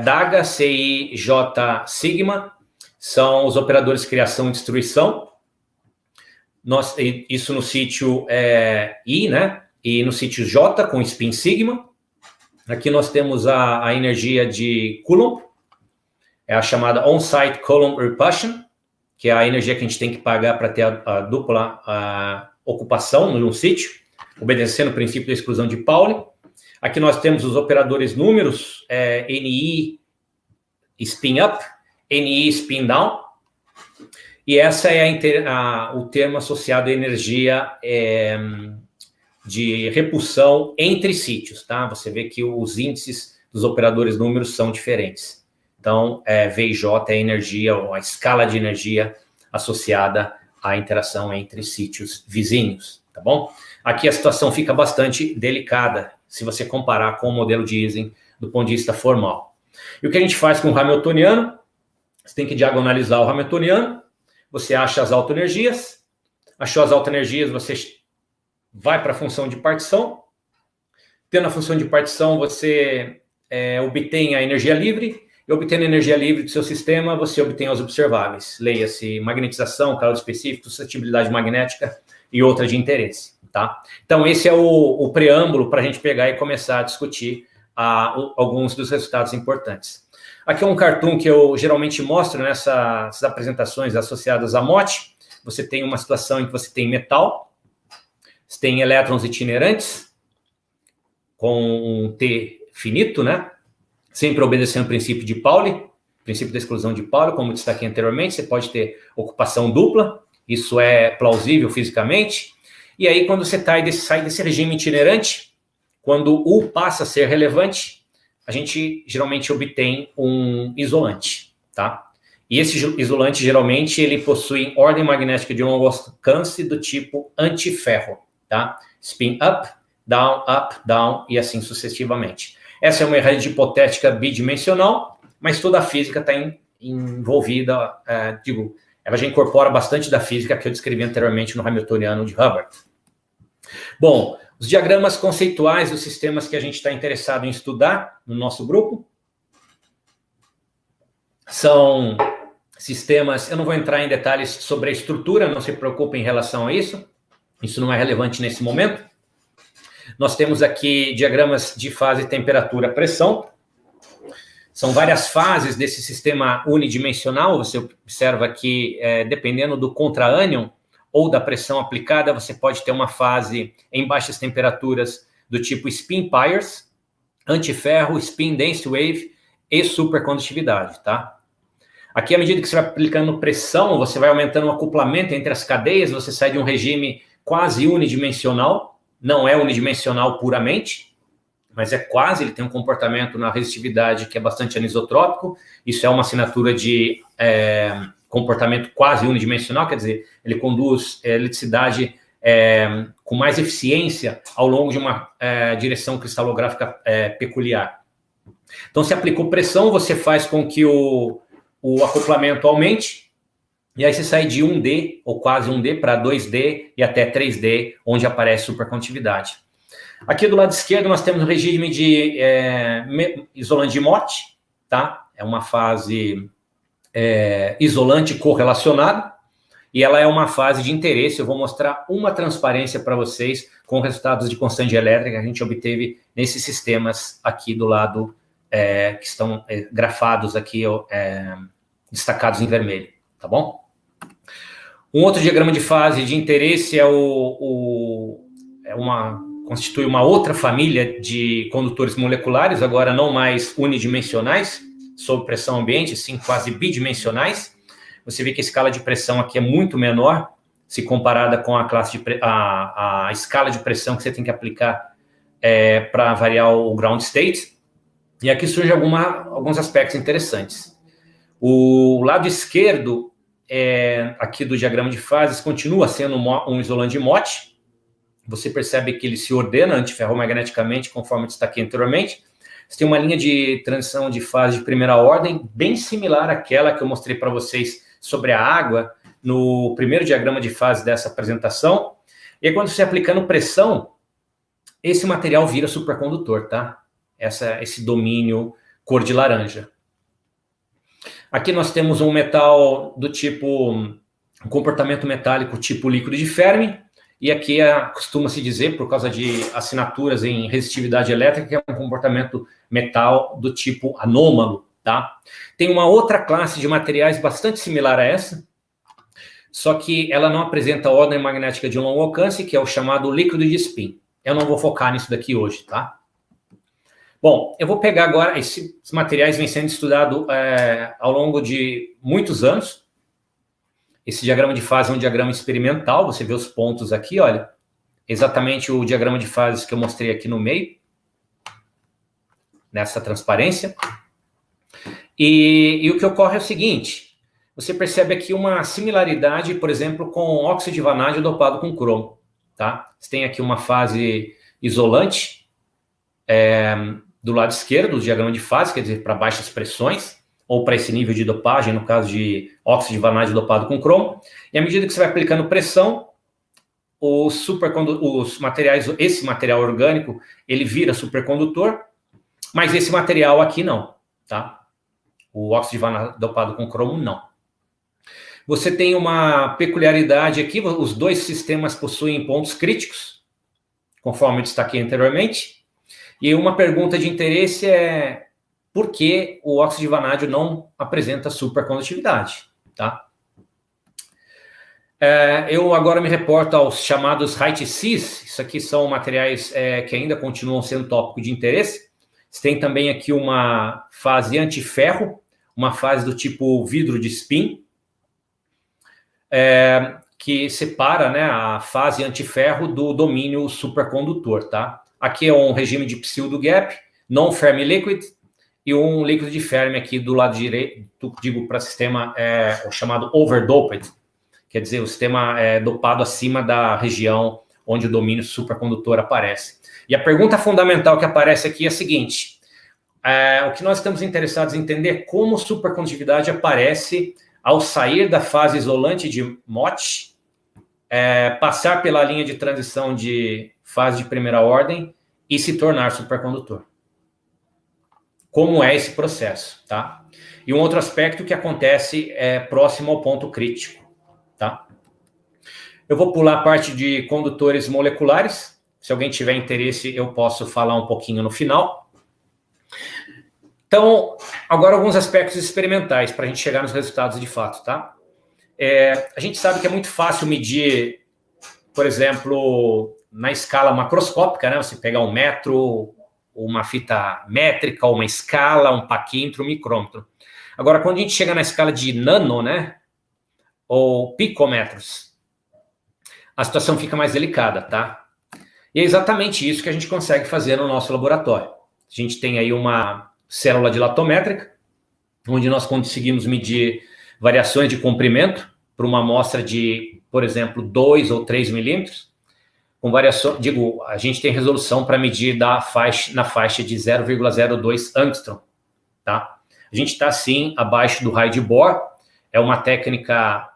daga, CI J sigma, são os operadores de criação e destruição. Isso no sítio I, né? E no sítio J, com spin sigma. Aqui nós temos a energia de Coulomb, é a chamada on-site Coulomb repulsion, que é a energia que a gente tem que pagar para ter a dupla ocupação num sítio, obedecendo o princípio da exclusão de Pauli. Aqui nós temos os operadores números, NI spin up, NI spin down, e essa é o termo associado à energia de repulsão entre sítios, tá? Você vê que os índices dos operadores números são diferentes. Então, V e J é a energia, ou a escala de energia associada à interação entre sítios vizinhos, tá bom? Aqui a situação fica bastante delicada, se você comparar com o modelo de Ising do ponto de vista formal. E o que a gente faz com o Hamiltoniano? Você tem que diagonalizar o Hamiltoniano, você acha as autoenergias, achou as autoenergias, você vai para a função de partição. Tendo a função de partição, você obtém a energia livre, e obtendo a energia livre do seu sistema, você obtém os observáveis. Leia-se magnetização, calor específico, suscetibilidade magnética e outra de interesse. Tá? Então, esse é o preâmbulo para a gente pegar e começar a discutir alguns dos resultados importantes. Aqui é um cartoon que eu geralmente mostro nessas apresentações associadas a Mott. Você tem uma situação em que você tem metal, você tem elétrons itinerantes, com um T finito, né? Sempre obedecendo o princípio de Pauli, princípio da exclusão de Pauli, como destaquei anteriormente. Você pode ter ocupação dupla, isso é plausível fisicamente. E aí, quando você sai desse regime itinerante, quando U passa a ser relevante, a gente geralmente obtém um isolante, tá? E esse isolante, geralmente, ele possui ordem magnética de longo alcance do tipo antiferro, tá? Spin up, down, e assim sucessivamente. Essa é uma rede hipotética bidimensional, mas toda a física está envolvida, ela já incorpora bastante da física que eu descrevi anteriormente no Hamiltoniano de Hubbard. Bom, os diagramas conceituais dos sistemas que a gente está interessado em estudar no nosso grupo são sistemas, eu não vou entrar em detalhes sobre a estrutura, não se preocupem em relação a isso não é relevante nesse momento. Nós temos aqui diagramas de fase, temperatura, pressão. São várias fases desse sistema unidimensional. Você observa que, dependendo do contra-ânion ou da pressão aplicada, você pode ter uma fase em baixas temperaturas do tipo spin Peirce, antiferro, spin dense wave e supercondutividade, tá? Aqui, à medida que você vai aplicando pressão, você vai aumentando o acoplamento entre as cadeias, você sai de um regime quase unidimensional, não é unidimensional puramente, mas é quase, ele tem um comportamento na resistividade que é bastante anisotrópico, isso é uma assinatura de comportamento quase unidimensional, quer dizer, ele conduz eletricidade com mais eficiência ao longo de uma direção cristalográfica peculiar. Então, se aplicou pressão, você faz com que o acoplamento aumente, e aí você sai de 1D, ou quase 1D, para 2D e até 3D, onde aparece supercondutividade. Aqui do lado esquerdo nós temos o regime de isolante de Mott, tá? É uma fase isolante correlacionada, e ela é uma fase de interesse. Eu vou mostrar uma transparência para vocês com resultados de constante elétrica que a gente obteve nesses sistemas aqui do lado, que estão grafados aqui, destacados em vermelho, tá bom? Um outro diagrama de fase de interesse constitui uma outra família de condutores moleculares, agora não mais unidimensionais, sob pressão ambiente, sim, quase bidimensionais. Você vê que a escala de pressão aqui é muito menor, se comparada com a escala de pressão que você tem que aplicar para variar o ground state. E aqui surgem alguns aspectos interessantes. O lado esquerdo aqui do diagrama de fases continua sendo um isolante de Mott. Você percebe que ele se ordena antiferromagneticamente, conforme eu destaquei anteriormente. Você tem uma linha de transição de fase de primeira ordem, bem similar àquela que eu mostrei para vocês sobre a água, no primeiro diagrama de fase dessa apresentação. E aí, quando você aplicando pressão, esse material vira supercondutor, tá? Esse domínio cor de laranja. Aqui nós temos um metal do tipo, um comportamento metálico tipo líquido de Fermi, e aqui costuma-se dizer, por causa de assinaturas em resistividade elétrica, que é um comportamento metal do tipo anômalo, tá? Tem uma outra classe de materiais bastante similar a essa, só que ela não apresenta ordem magnética de longo alcance, que é o chamado líquido de spin. Eu não vou focar nisso daqui hoje, tá? Bom, eu vou pegar agora, esses materiais vêm sendo estudados ao longo de muitos anos. Esse diagrama de fase é um diagrama experimental, você vê os pontos aqui, olha, exatamente o diagrama de fases que eu mostrei aqui no meio, nessa transparência. E o que ocorre é o seguinte, você percebe aqui uma similaridade, por exemplo, com óxido de vanádio dopado com cromo, tá? Você tem aqui uma fase isolante do lado esquerdo do diagrama de fase, quer dizer, para baixas pressões, ou para esse nível de dopagem, no caso de óxido de vanádio dopado com cromo, e à medida que você vai aplicando pressão, os materiais, esse material orgânico, ele vira supercondutor, mas esse material aqui não, tá? O óxido de vanádio dopado com cromo, não. Você tem uma peculiaridade aqui, os dois sistemas possuem pontos críticos, conforme eu destaquei anteriormente, e uma pergunta de interesse é por que o óxido de vanádio não apresenta supercondutividade, tá? Eu agora me reporto aos chamados Height-Cis, isso aqui são materiais que ainda continuam sendo tópico de interesse. Você tem também aqui uma fase antiferro, uma fase do tipo vidro de spin, que separa, né, a fase antiferro do domínio supercondutor, tá? Aqui é um regime de pseudo-gap, non-Fermi liquid, e um líquido de Fermi aqui do lado direito, digo para sistema o chamado overdoped, quer dizer, o sistema dopado acima da região onde o domínio supercondutor aparece. E a pergunta fundamental que aparece aqui é a seguinte, o que nós estamos interessados em entender é como supercondutividade aparece ao sair da fase isolante de Mott, passar pela linha de transição de fase de primeira ordem e se tornar supercondutor. Como é esse processo, tá? E um outro aspecto que acontece próximo ao ponto crítico, tá? Eu vou pular a parte de condutores moleculares. Se alguém tiver interesse, eu posso falar um pouquinho no final. Então, agora alguns aspectos experimentais para a gente chegar nos resultados de fato, tá? A gente sabe que é muito fácil medir, por exemplo, na escala macroscópica, né? Você pegar um metro, uma fita métrica, uma escala, um paquímetro, um micrômetro. Agora, quando a gente chega na escala de nano, né, ou picômetros, a situação fica mais delicada, tá? E é exatamente isso que a gente consegue fazer no nosso laboratório. A gente tem aí uma célula dilatométrica, onde nós conseguimos medir variações de comprimento para uma amostra de, por exemplo, 2 ou 3 milímetros, com variação, a gente tem resolução para medir na faixa de 0,02 angstrom, tá? A gente está, sim, abaixo do raio de Bohr, é uma técnica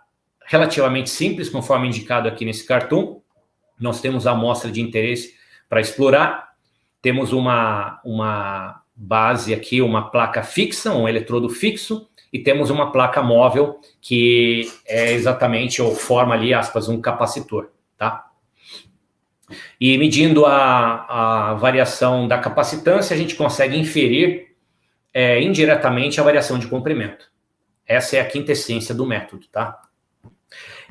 relativamente simples, conforme indicado aqui nesse cartoon. Nós temos a amostra de interesse para explorar, temos uma base aqui, uma placa fixa, um eletrodo fixo, e temos uma placa móvel que é exatamente, ou forma ali, aspas, um capacitor, tá? E medindo a variação da capacitância, a gente consegue inferir indiretamente a variação de comprimento. Essa é a quintessência do método, tá?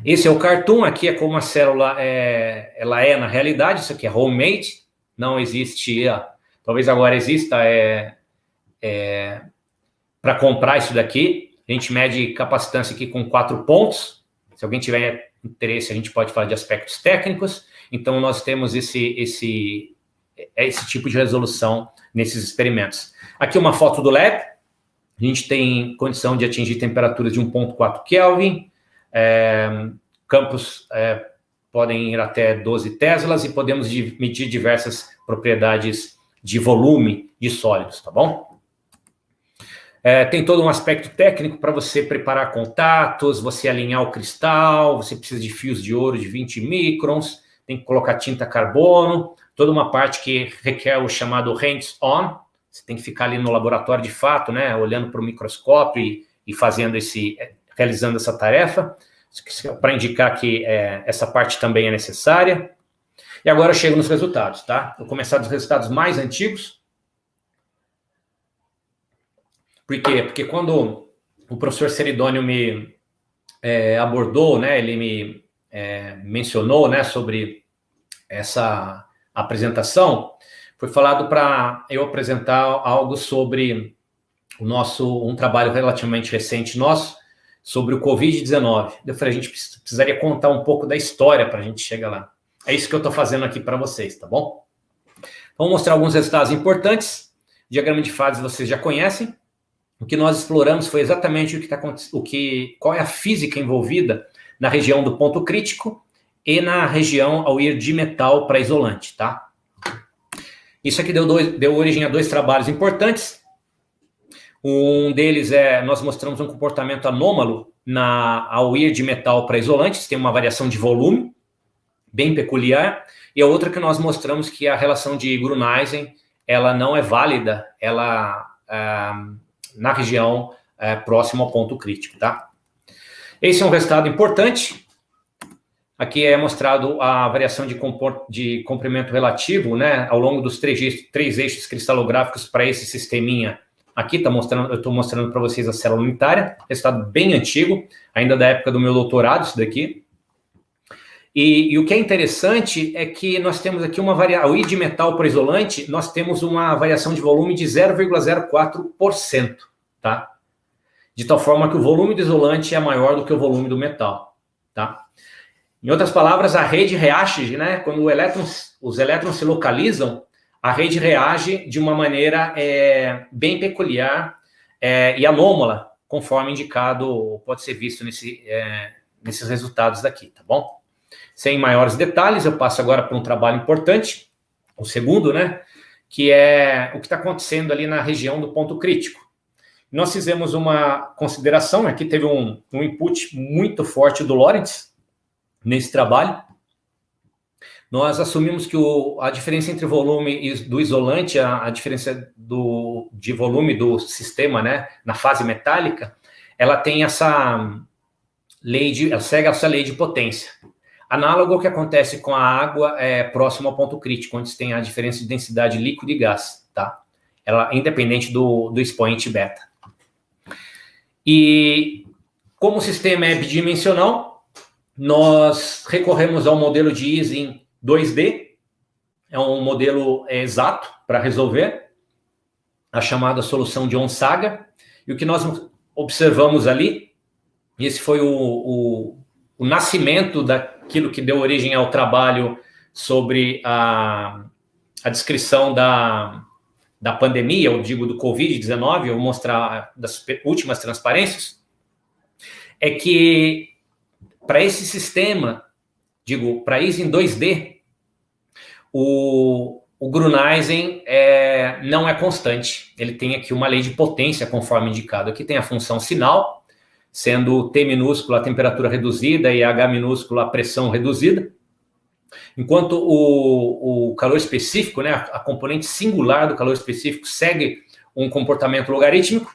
Esse é o cartoon, aqui é como a célula ela é na realidade, isso aqui é homemade, não existe, talvez agora exista para comprar isso daqui. A gente mede capacitância aqui com 4 pontos. Se alguém tiver interesse, a gente pode falar de aspectos técnicos. Então, nós temos esse tipo de resolução nesses experimentos. Aqui uma foto do lab. A gente tem condição de atingir temperaturas de 1,4 Kelvin. Campos podem ir até 12 Teslas e podemos medir diversas propriedades de volume de sólidos, tá bom? Tem todo um aspecto técnico para você preparar contatos, você alinhar o cristal, você precisa de fios de ouro de 20 microns, tem que colocar tinta carbono, toda uma parte que requer o chamado hands-on, você tem que ficar ali no laboratório de fato, né, olhando para o microscópio e fazendo realizando essa tarefa, para indicar que essa parte também é necessária. E agora eu chego nos resultados, tá? Vou começar dos resultados mais antigos. Por quê? Porque quando o professor Seridônio me abordou, né, ele me mencionou, né, sobre essa apresentação, foi falado para eu apresentar algo sobre um trabalho relativamente recente nosso, sobre o Covid-19. Eu falei, a gente precisaria contar um pouco da história para a gente chegar lá. É isso que eu estou fazendo aqui para vocês, tá bom? Vamos mostrar alguns resultados importantes. Diagrama de fases vocês já conhecem. O que nós exploramos foi exatamente o que está acontecendo, qual é a física envolvida na região do ponto crítico e na região ao ir de metal para isolante, tá? Isso aqui deu origem a 2 trabalhos importantes. Um deles nós mostramos um comportamento anômalo ao ir de metal para isolantes, tem uma variação de volume bem peculiar, e a outra que nós mostramos que a relação de Grüneisen, ela não é válida, na região próxima ao ponto crítico, tá? Esse é um resultado importante. Aqui é mostrado a variação de comprimento relativo, né, ao longo dos 3 eixos cristalográficos para esse sisteminha. Aqui eu estou mostrando para vocês a célula unitária, resultado bem antigo, ainda da época do meu doutorado, isso daqui. E o que é interessante é que nós temos aqui ao ir de metal para isolante, nós temos uma variação de volume de 0,04%, tá? De tal forma que o volume do isolante é maior do que o volume do metal, tá? Em outras palavras, a rede reage, né? Quando os elétrons se localizam, a rede reage de uma maneira bem peculiar e anômala, conforme indicado, pode ser visto nesses resultados daqui, tá bom? Sem maiores detalhes, eu passo agora para um trabalho importante, o segundo, né? Que é o que está acontecendo ali na região do ponto crítico. Nós fizemos uma consideração, aqui teve um input muito forte do Lorentz nesse trabalho. Nós assumimos que a diferença entre o volume do isolante, a diferença de volume do sistema, né, na fase metálica, ela tem ela segue essa lei de potência. Análogo ao que acontece com a água próximo ao ponto crítico, onde tem a diferença de densidade líquido e gás, tá? Ela é independente do expoente beta. E como o sistema é bidimensional, nós recorremos ao modelo de Ising 2D, é um modelo exato para resolver a chamada solução de Onsaga, e o que nós observamos ali, e esse foi o nascimento daquilo que deu origem ao trabalho sobre a descrição da pandemia, eu digo do Covid-19, eu vou mostrar das últimas transparências, é que para esse sistema, para Ising 2D, o Grüneisen não é constante. Ele tem aqui uma lei de potência, conforme indicado. Aqui tem a função sinal, sendo T minúsculo a temperatura reduzida e H minúsculo a pressão reduzida. Enquanto o calor específico, né, a componente singular do calor específico segue um comportamento logarítmico,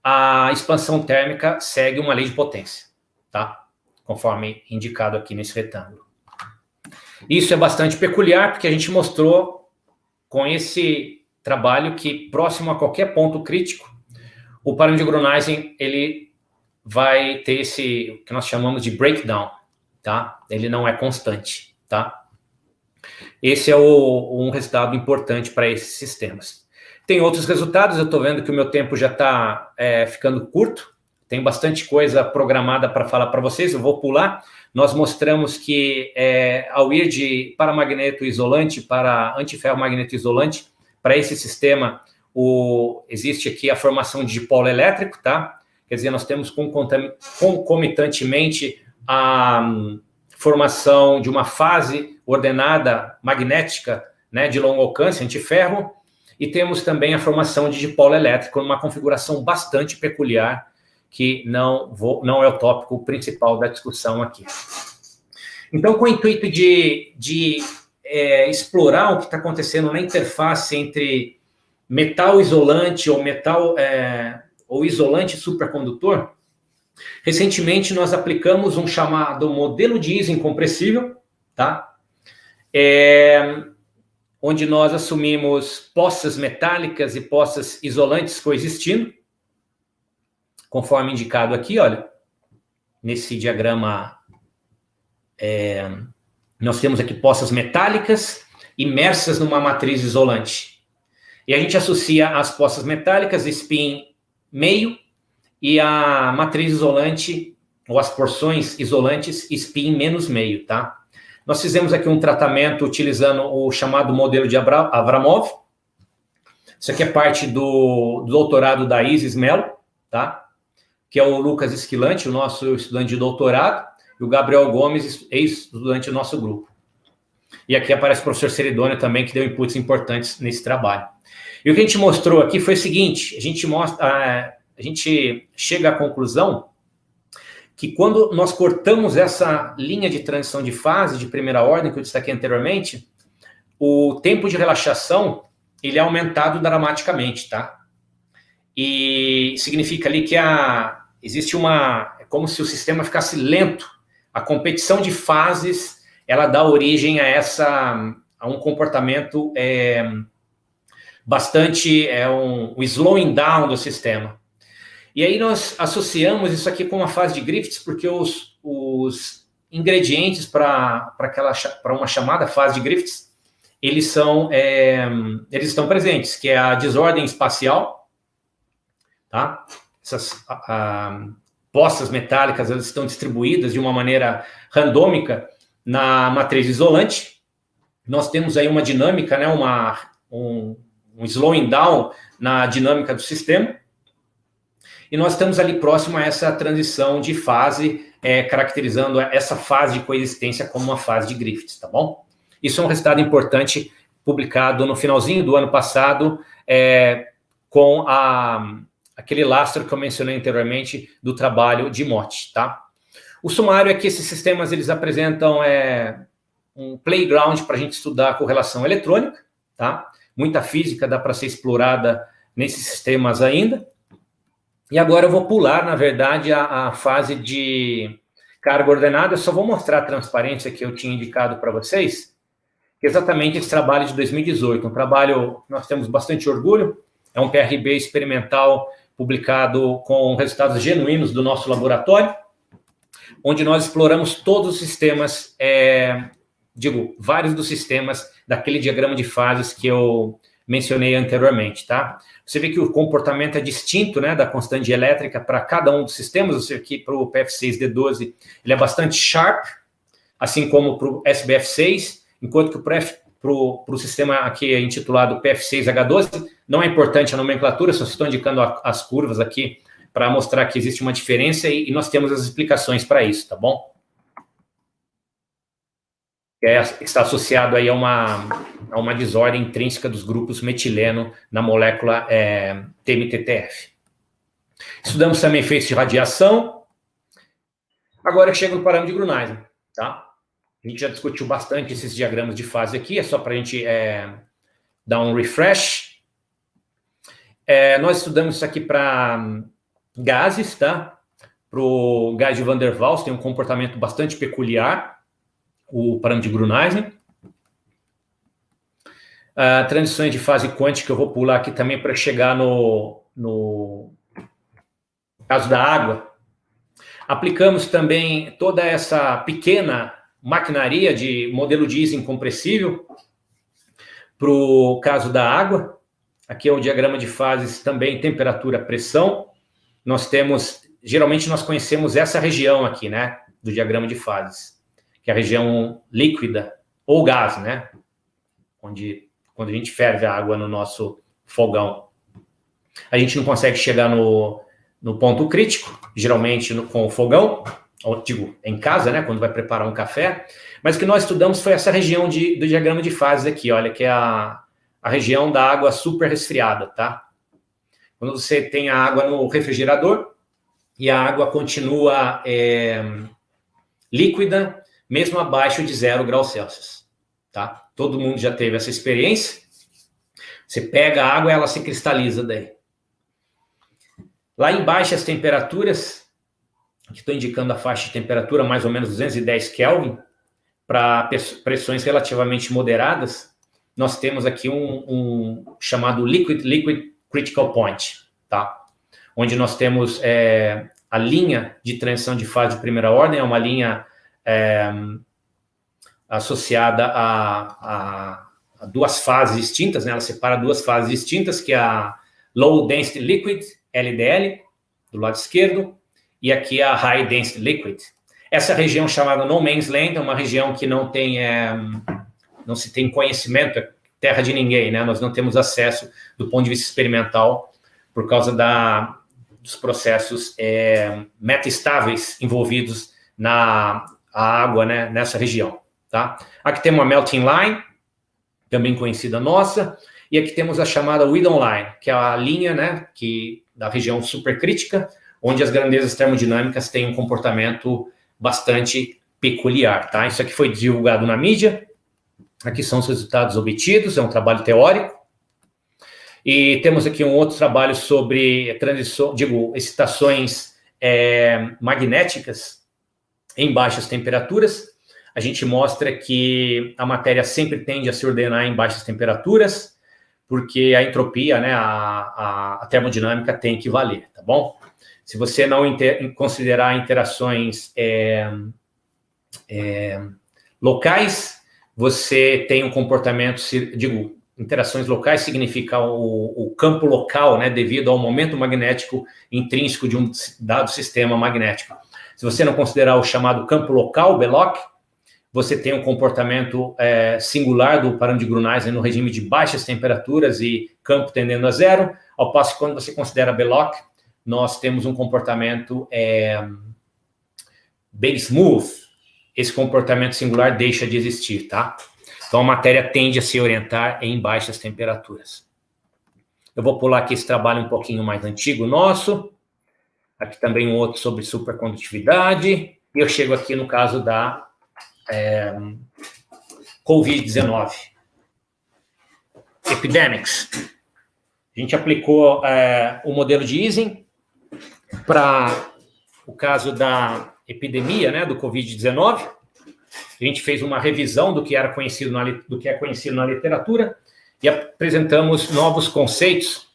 a expansão térmica segue uma lei de potência, tá? Conforme indicado aqui nesse retângulo. Isso é bastante peculiar, porque a gente mostrou com esse trabalho que próximo a qualquer ponto crítico, o parâmetro de Grüneisen, ele vai ter o que nós chamamos de breakdown, tá? Ele não é constante, tá? Esse é um resultado importante para esses sistemas. Tem outros resultados, eu estou vendo que o meu tempo já está ficando curto, tem bastante coisa programada para falar para vocês, eu vou pular. Nós mostramos que ao ir de paramagneto isolante para antiferro magneto isolante, para esse sistema, existe aqui a formação de dipolo elétrico, tá? Quer dizer, nós temos concomitantemente a formação de uma fase ordenada magnética, né, de longo alcance, antiferro, e temos também a formação de dipolo elétrico, numa configuração bastante peculiar, que não é o tópico principal da discussão aqui. Então, com o intuito de explorar o que está acontecendo na interface entre metal isolante ou isolante supercondutor, recentemente nós aplicamos um chamado modelo de ISO incompressível, tá? Onde nós assumimos poças metálicas e poças isolantes coexistindo, conforme indicado aqui, olha, nesse diagrama, nós temos aqui poças metálicas imersas numa matriz isolante. E a gente associa as poças metálicas, spin meio, e a matriz isolante, ou as porções isolantes, spin menos meio, tá? Nós fizemos aqui um tratamento utilizando o chamado modelo de Avramov. Isso aqui é parte do doutorado da Isis Mello, tá? Que é o Lucas Esquilante, o nosso estudante de doutorado, e o Gabriel Gomes, ex-estudante do nosso grupo. E aqui aparece o professor Seridônio também, que deu inputs importantes nesse trabalho. E o que a gente mostrou aqui foi o seguinte, a gente chega à conclusão que quando nós cortamos essa linha de transição de fase de primeira ordem, que eu destaquei anteriormente, o tempo de relaxação, ele é aumentado dramaticamente, tá? E significa ali que existe é como se o sistema ficasse lento. A competição de fases, ela dá origem a um comportamento bastante, um slowing down do sistema. E aí nós associamos isso aqui com uma fase de Griffiths, porque os ingredientes para uma chamada fase de Griffiths, eles estão presentes, que é a desordem espacial, tá? Essas poças metálicas, elas estão distribuídas de uma maneira randômica na matriz isolante. Nós temos aí uma dinâmica, né, um slowing down na dinâmica do sistema. E nós estamos ali próximo a essa transição de fase, caracterizando essa fase de coexistência como uma fase de Griffiths, tá bom? Isso é um resultado importante, publicado no finalzinho do ano passado, com aquele lastro que eu mencionei anteriormente do trabalho de Mott, tá? O sumário é que esses sistemas, eles apresentam um playground para a gente estudar a correlação eletrônica, tá? Muita física dá para ser explorada nesses sistemas ainda. E agora eu vou pular, na verdade, a fase de carga ordenada. Eu só vou mostrar a transparência que eu tinha indicado para vocês, que é exatamente esse trabalho de 2018. Um trabalho que nós temos bastante orgulho, é um PRB experimental publicado com resultados genuínos do nosso laboratório, onde nós exploramos todos os sistemas, vários dos sistemas daquele diagrama de fases que eu mencionei anteriormente, tá? Você vê que o comportamento é distinto, né, da constante elétrica para cada um dos sistemas. Você aqui para o PF6D12, ele é bastante sharp, assim como para o SBF6, enquanto que para o sistema aqui intitulado PF6H12, não é importante a nomenclatura, só estou indicando as curvas aqui para mostrar que existe uma diferença e nós temos as explicações para isso, tá bom? Está associado aí a uma desordem intrínseca dos grupos metileno na molécula TMTTF. Estudamos também efeitos de radiação. Agora chega no parâmetro de Gruneisen, tá? A gente já discutiu bastante esses diagramas de fase aqui, é só para a gente dar um refresh. Nós estudamos isso aqui para gases, tá? Para o gás de Van der Waals, tem um comportamento bastante peculiar, o parâmetro de Gruneisen. Transições de fase quântica, eu vou pular aqui também para chegar no caso da água. Aplicamos também toda essa pequena maquinaria de modelo de ISO incompressível para o caso da água. Aqui é o diagrama de fases também, temperatura, pressão. Nós temos, geralmente nós conhecemos essa região aqui, né, do diagrama de fases, que é a região líquida ou gás, né, onde quando a gente ferve a água no nosso fogão, a gente não consegue chegar no ponto crítico, geralmente com o fogão, ou digo, em casa, né, quando vai preparar um café, mas o que nós estudamos foi essa região do diagrama de fases aqui, olha, que é a região da água super resfriada, tá? Quando você tem a água no refrigerador e a água continua líquida, mesmo abaixo de 0 graus Celsius, tá? Todo mundo já teve essa experiência. Você pega a água e ela se cristaliza daí. Lá em baixas temperaturas, que estou indicando a faixa de temperatura, mais ou menos 210 Kelvin, para pressões relativamente moderadas, nós temos aqui um chamado Liquid Critical Point, tá? Onde nós temos a linha de transição de fase de primeira ordem, é uma linha associada a duas fases distintas, né? Ela separa duas fases distintas, que é a Low Density Liquid, LDL, do lado esquerdo, e aqui a High Density Liquid. Essa região chamada No Man's Land é uma região que não se tem conhecimento, é terra de ninguém, né? Nós não temos acesso do ponto de vista experimental por causa dos processos metastáveis envolvidos na água, né, nessa região, tá? Aqui temos uma melting line, também conhecida nossa, e aqui temos a chamada Weedon Line, que é a linha, né, da região supercrítica, onde as grandezas termodinâmicas têm um comportamento bastante peculiar, tá? Isso aqui foi divulgado na mídia, aqui são os resultados obtidos, é um trabalho teórico, e temos aqui um outro trabalho sobre excitações magnéticas em baixas temperaturas. A gente mostra que a matéria sempre tende a se ordenar em baixas temperaturas, porque a entropia, né, a termodinâmica tem que valer, tá bom? Se você não considerar interações locais, você tem um comportamento, interações locais significa o campo local, né, devido ao momento magnético intrínseco de um dado sistema magnético. Se você não considerar o chamado campo local, BLOC, você tem um comportamento singular do parâmetro de Grunheisen no regime de baixas temperaturas e campo tendendo a zero, ao passo que quando você considera BLOC, nós temos um comportamento bem smooth. Esse comportamento singular deixa de existir, tá? Então, a matéria tende a se orientar em baixas temperaturas. Eu vou pular aqui esse trabalho um pouquinho mais antigo nosso. Aqui também um outro sobre supercondutividade. E eu chego aqui no caso da Covid-19. Epidemics. A gente aplicou o modelo de Ising para o caso da epidemia, né, do Covid-19. A gente fez uma revisão do que é conhecido na literatura e apresentamos novos conceitos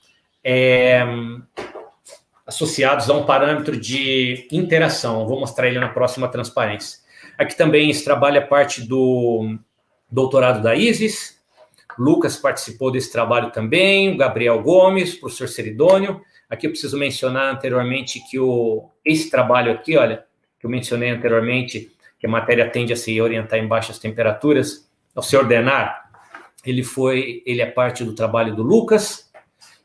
associados a um parâmetro de interação. Vou mostrar ele na próxima transparência. Aqui também esse trabalho é parte do doutorado da Isis. Lucas participou desse trabalho também, o Gabriel Gomes, o professor Seridônio. Aqui eu preciso mencionar anteriormente que esse trabalho aqui, olha, que eu mencionei anteriormente, que a matéria tende a se orientar em baixas temperaturas, ao se ordenar, ele é parte do trabalho do Lucas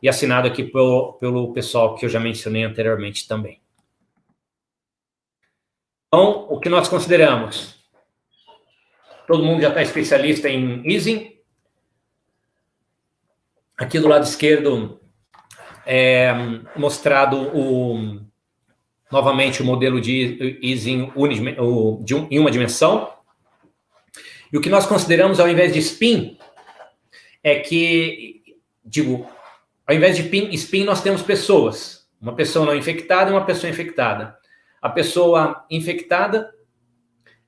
e assinado aqui pelo pessoal que eu já mencionei anteriormente também. Então, o que nós consideramos? Todo mundo já está especialista em Ising. Aqui do lado esquerdo é mostrado novamente o modelo de Ising em uma dimensão. E o que nós consideramos ao invés de spin é que, ao invés de spin nós temos pessoas. Uma pessoa não infectada e uma pessoa infectada. A pessoa infectada,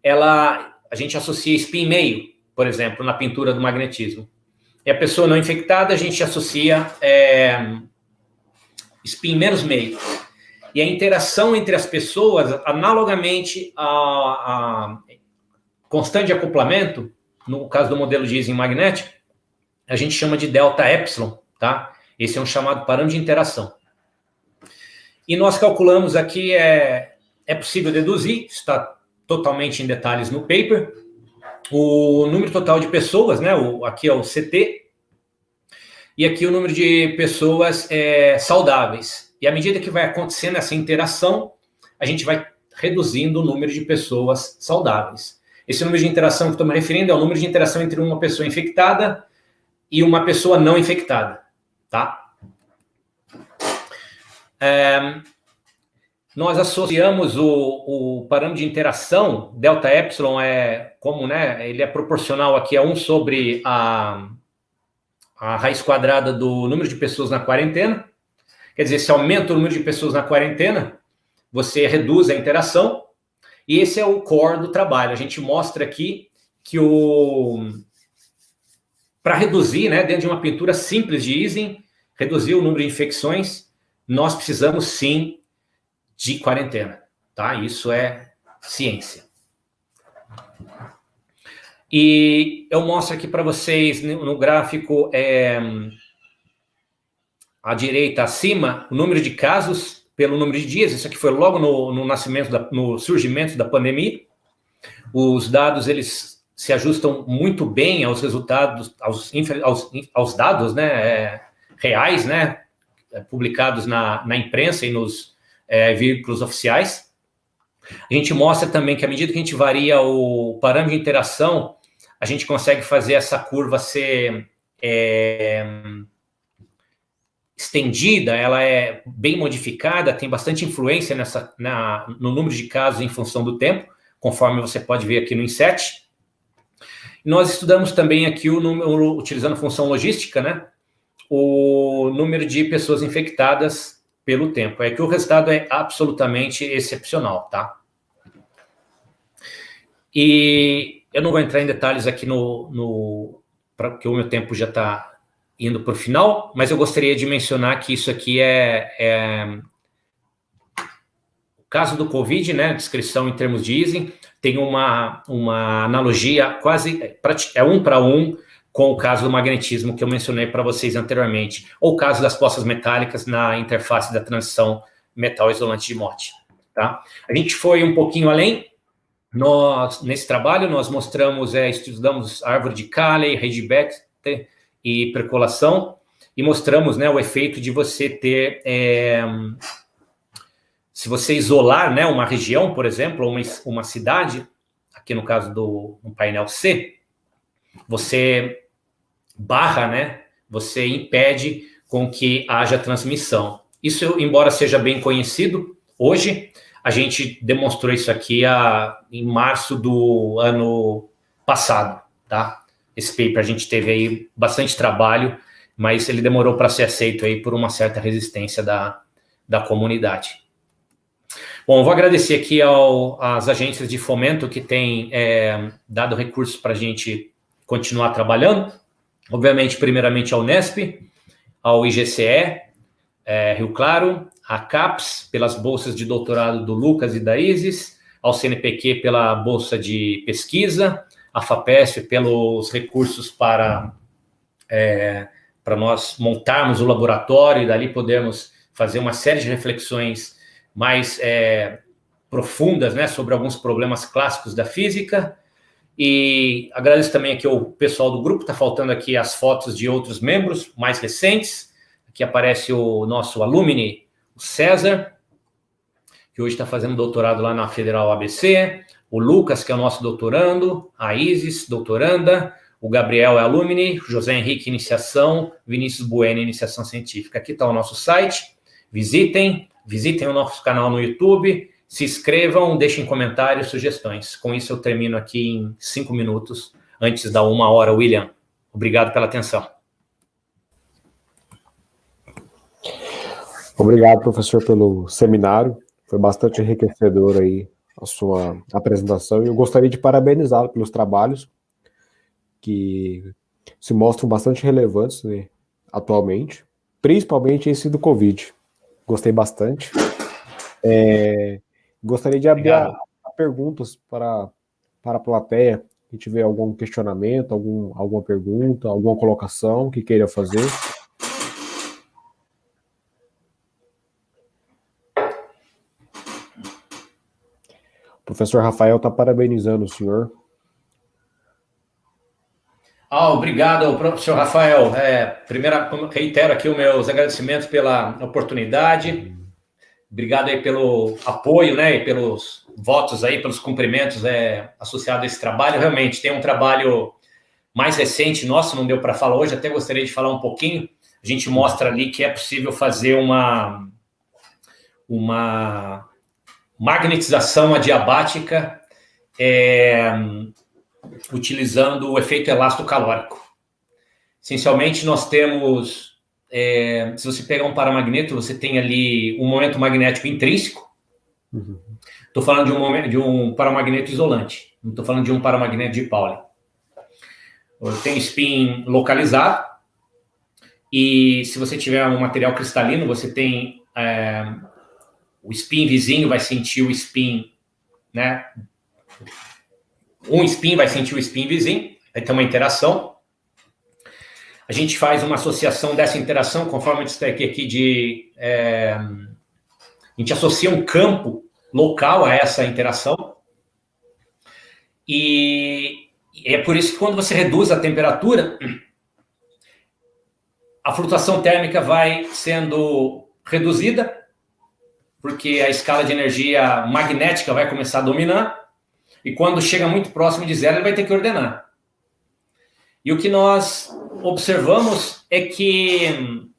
a gente associa spin meio, por exemplo, na pintura do magnetismo. E a pessoa não infectada, a gente associa spin menos meio. E a interação entre as pessoas, analogamente a constante de acoplamento, no caso do modelo de Ising magnético, a gente chama de delta epsilon, tá? Esse é um chamado parâmetro de interação. E nós calculamos aqui, é possível deduzir, está totalmente em detalhes no paper, o número total de pessoas, né? Aqui é o CT, e aqui o número de pessoas saudáveis. E à medida que vai acontecendo essa interação, a gente vai reduzindo o número de pessoas saudáveis. Esse número de interação que estou me referindo é o número de interação entre uma pessoa infectada e uma pessoa não infectada, tá? Nós associamos o parâmetro de interação, delta epsilon ele é proporcional aqui a 1 sobre a raiz quadrada do número de pessoas na quarentena. Quer dizer, se aumenta o número de pessoas na quarentena, você reduz a interação, e esse é o core do trabalho. A gente mostra aqui que para reduzir, né, dentro de uma pintura simples de Ising, reduzir o número de infecções, nós precisamos sim de quarentena, tá? Isso é ciência. E eu mostro aqui para vocês no gráfico à direita acima o número de casos pelo número de dias. Isso aqui foi logo no surgimento da pandemia. Os dados eles se ajustam muito bem aos resultados, aos dados, né, reais, né, publicados na imprensa e nos veículos oficiais. A gente mostra também que à medida que a gente varia o parâmetro de interação, a gente consegue fazer essa curva ser estendida, ela é bem modificada, tem bastante influência no número de casos em função do tempo, conforme você pode ver aqui no inset. Nós estudamos também aqui o número, utilizando função logística, né, o número de pessoas infectadas pelo tempo. É que o resultado é absolutamente excepcional, tá? E eu não vou entrar em detalhes aqui porque o meu tempo já está indo para o final, mas eu gostaria de mencionar que isso aqui o caso do Covid, né? Descrição em termos de Ising, tem uma analogia quase 1 para 1 com o caso do magnetismo que eu mencionei para vocês anteriormente, ou o caso das poças metálicas na interface da transição metal isolante de Mott, tá? A gente foi um pouquinho além. Nesse trabalho, nós estudamos árvore de Cayley, rede Baxter e percolação, e mostramos, né, o efeito de você ter, se você isolar, né, uma região, por exemplo, uma cidade, aqui no caso no painel C, você barra, né, você impede com que haja transmissão. Isso, embora seja bem conhecido, hoje a gente demonstrou isso aqui em março do ano passado, tá? Esse paper a gente teve aí bastante trabalho, mas ele demorou para ser aceito aí por uma certa resistência da comunidade. Bom, eu vou agradecer aqui às agências de fomento que têm dado recursos para a gente continuar trabalhando. Obviamente, primeiramente ao Unesp, ao IGCE, Rio Claro, a CAPES, pelas bolsas de doutorado do Lucas e da Isis, ao CNPq pela bolsa de pesquisa, a FAPESP pelos recursos para nós montarmos o laboratório e dali podermos fazer uma série de reflexões mais profundas, né, sobre alguns problemas clássicos da física. E agradeço também aqui ao pessoal do grupo. Está faltando aqui as fotos de outros membros mais recentes. Aqui aparece o nosso alumni, o César, que hoje está fazendo doutorado lá na Federal ABC, o Lucas, que é o nosso doutorando, a Isis, doutoranda, o Gabriel é alumni, José Henrique, iniciação, Vinícius Bueno, iniciação científica. Aqui está o nosso site, visitem o nosso canal no YouTube, se inscrevam, deixem comentários, sugestões. Com isso eu termino aqui em 5 minutos, antes da 1 hora, William. Obrigado pela atenção. Obrigado, professor, pelo seminário. Foi bastante enriquecedor aí a sua apresentação. E eu gostaria de parabenizá-lo pelos trabalhos que se mostram bastante relevantes, né, atualmente, principalmente esse do Covid. Gostei bastante. Gostaria de abrir a perguntas para a plateia. Se tiver algum questionamento, alguma pergunta, alguma colocação que queira fazer. O professor Rafael está parabenizando o senhor. Obrigado, professor Rafael. Primeiro, reitero aqui os meus agradecimentos pela oportunidade. Obrigado aí pelo apoio, né, e pelos votos aí, pelos cumprimentos associados a esse trabalho. Realmente, tem um trabalho mais recente nosso, não deu para falar hoje, até gostaria de falar um pouquinho. A gente mostra ali que é possível fazer uma magnetização adiabática utilizando o efeito elastocalórico. Essencialmente, nós temos, se você pegar um paramagneto, você tem ali um momento magnético intrínseco. Estou falando de um paramagneto isolante, não estou falando de um paramagneto de Pauli. Tem spin localizado, e se você tiver um material cristalino, você tem o spin vizinho vai sentir o spin, né? Um spin vai sentir o spin vizinho, vai ter uma interação. A gente faz uma associação dessa interação, conforme eu destaquei aqui, a gente associa um campo local a essa interação. E é por isso que quando você reduz a temperatura, a flutuação térmica vai sendo reduzida, porque a escala de energia magnética vai começar a dominar, e quando chega muito próximo de zero, ele vai ter que ordenar. E o que nós observamos é que,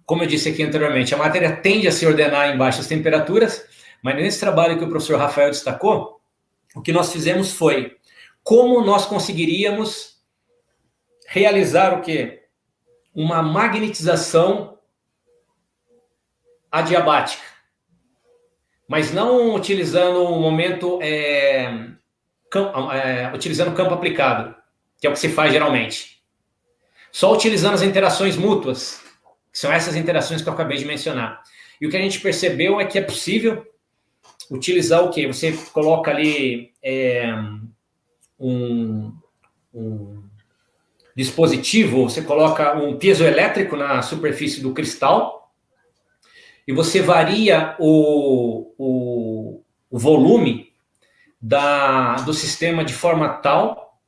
como eu disse aqui anteriormente, a matéria tende a se ordenar em baixas temperaturas, mas nesse trabalho que o professor Rafael destacou, o que nós fizemos foi como nós conseguiríamos realizar o quê? Uma magnetização adiabática, mas não utilizando um momento, utilizando campo aplicado, que é o que se faz geralmente. Só utilizando as interações mútuas, que são essas interações que eu acabei de mencionar. E o que a gente percebeu é que é possível utilizar o quê? Você coloca ali um dispositivo, você coloca um piezoelétrico na superfície do cristal e você varia o volume do sistema de forma tal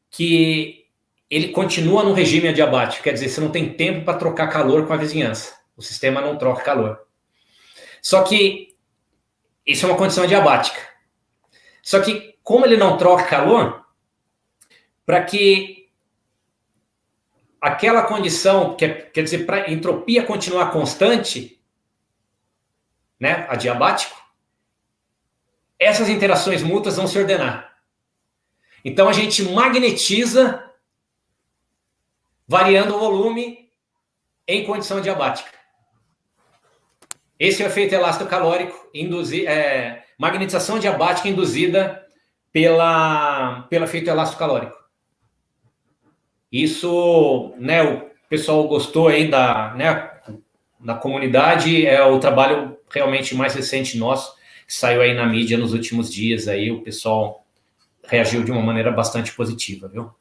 que ele continua no regime adiabático, quer dizer, você não tem tempo para trocar calor com a vizinhança. O sistema não troca calor. Só que isso é uma condição adiabática. Só que, como ele não troca calor, para que aquela condição, quer dizer, para a entropia continuar constante, né, adiabático, essas interações mútuas vão se ordenar. Então, a gente magnetiza variando o volume em condição adiabática. Esse é o efeito elastocalórico, magnetização adiabática induzida pelo efeito elastocalórico. Isso, né, o pessoal gostou aí da comunidade, é o trabalho realmente mais recente nosso, que saiu aí na mídia nos últimos dias, aí o pessoal reagiu de uma maneira bastante positiva, viu?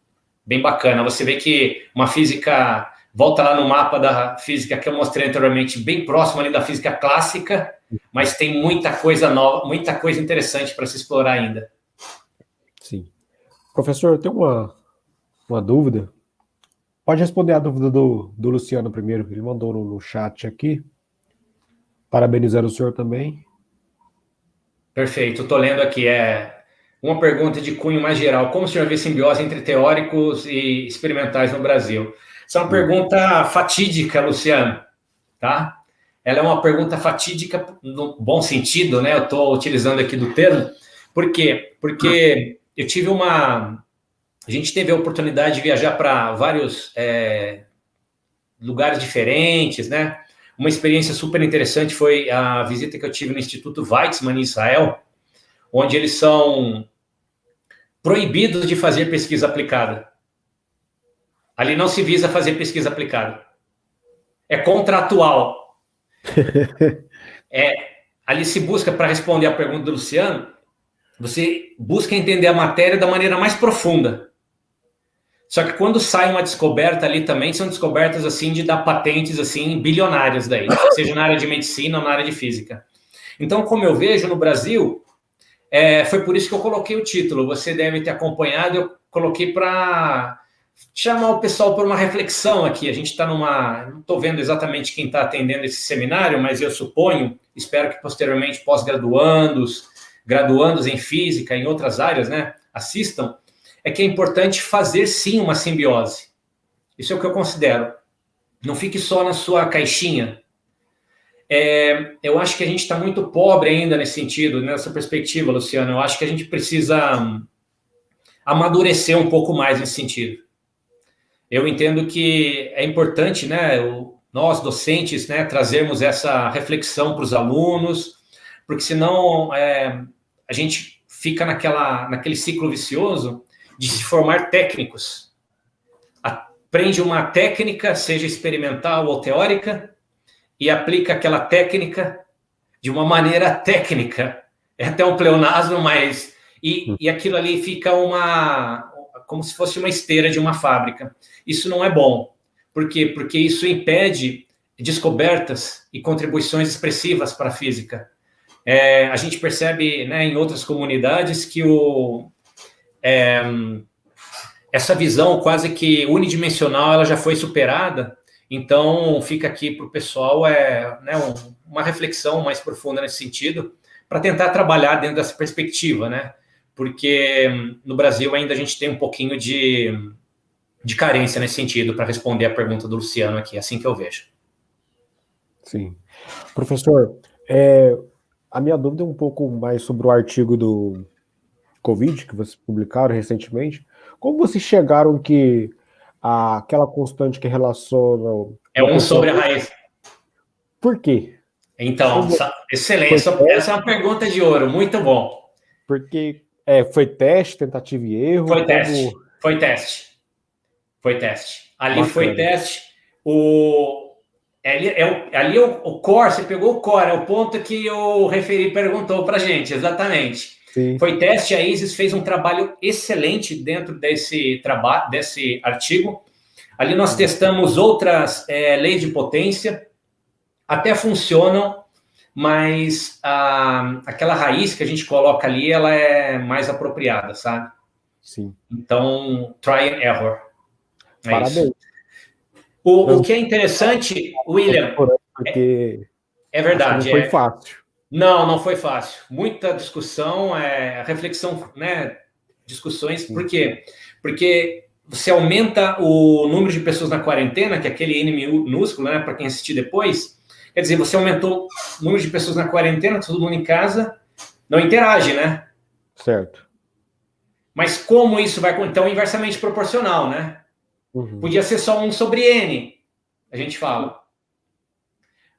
Bem bacana, você vê que uma física, volta lá no mapa da física que eu mostrei anteriormente, bem próximo ali da física clássica, mas tem muita coisa nova, muita coisa interessante para se explorar ainda. Sim. Professor, eu tenho uma dúvida. Pode responder a dúvida do Luciano primeiro, ele mandou no chat aqui. Parabenizar o senhor também. Perfeito, estou lendo aqui, uma pergunta de cunho mais geral. Como o senhor vê simbiose entre teóricos e experimentais no Brasil? Essa é uma pergunta fatídica, Luciano, tá? Ela é uma pergunta fatídica no bom sentido, né? Eu estou utilizando aqui do termo. Por quê? Porque eu tive a gente teve a oportunidade de viajar para vários lugares diferentes, né? Uma experiência super interessante foi a visita que eu tive no Instituto Weizmann, em Israel, onde eles são proibidos de fazer pesquisa aplicada. Ali não se visa fazer pesquisa aplicada. É contratual. Ali se busca, para responder a pergunta do Luciano, você busca entender a matéria da maneira mais profunda. Só que quando sai uma descoberta ali também, são descobertas assim de dar patentes assim bilionárias daí, seja na área de medicina ou na área de física. Então, como eu vejo no Brasil, Foi por isso que eu coloquei o título. Você deve ter acompanhado, eu coloquei para chamar o pessoal por uma reflexão aqui. A gente está não estou vendo exatamente quem está atendendo esse seminário, mas eu suponho, espero que posteriormente pós-graduandos, graduandos em física, em outras áreas, né, assistam, é que é importante fazer sim uma simbiose. Isso é o que eu considero. Não fique só na sua caixinha. Eu acho que a gente está muito pobre ainda nesse sentido, nessa perspectiva, Luciano. Eu acho que a gente precisa amadurecer um pouco mais nesse sentido. Eu entendo que é importante, né, nós docentes, né, trazermos essa reflexão para os alunos, porque senão a gente fica naquele ciclo vicioso de se formar técnicos. Aprende uma técnica, seja experimental ou teórica, e aplica aquela técnica de uma maneira técnica. É até um pleonasmo, mas... E aquilo ali fica como se fosse uma esteira de uma fábrica. Isso não é bom. Por quê? Porque isso impede descobertas e contribuições expressivas para a física. A gente percebe, né, em outras comunidades que essa visão quase que unidimensional ela já foi superada. Então, fica aqui para o pessoal né, uma reflexão mais profunda nesse sentido, para tentar trabalhar dentro dessa perspectiva, né? Porque no Brasil ainda a gente tem um pouquinho de carência nesse sentido, para responder a pergunta do Luciano aqui, assim que eu vejo. Sim. Professor, a minha dúvida é um pouco mais sobre o artigo do Covid, que vocês publicaram recentemente. Como vocês chegaram que aquela constante que relaciona... É um sobre a raiz. Por quê? Então, excelente. Essa é uma pergunta de ouro, muito bom. Porque foi teste, tentativa e erro? Foi teste. Ali bacana. Foi teste. Ali o core, você pegou o core, é o ponto que o referi perguntou para a gente, exatamente. Sim. Foi teste, a ISIS fez um trabalho excelente dentro desse artigo. Ali nós testamos outras leis de potência, até funcionam, mas aquela raiz que a gente coloca ali, ela é mais apropriada, sabe? Sim. Então, try and error. Parabéns. Isso. O que é interessante, William, porque é verdade. Não foi fácil. Não foi fácil. Muita discussão, reflexão, né? Discussões. Sim. Por quê? Porque você aumenta o número de pessoas na quarentena, que é aquele N minúsculo, né? Para quem assistir depois. Quer dizer, você aumentou o número de pessoas na quarentena, todo mundo em casa, não interage, né? Certo. Mas como isso vai... Então, inversamente proporcional, né? Uhum. Podia ser só 1 sobre N, a gente fala.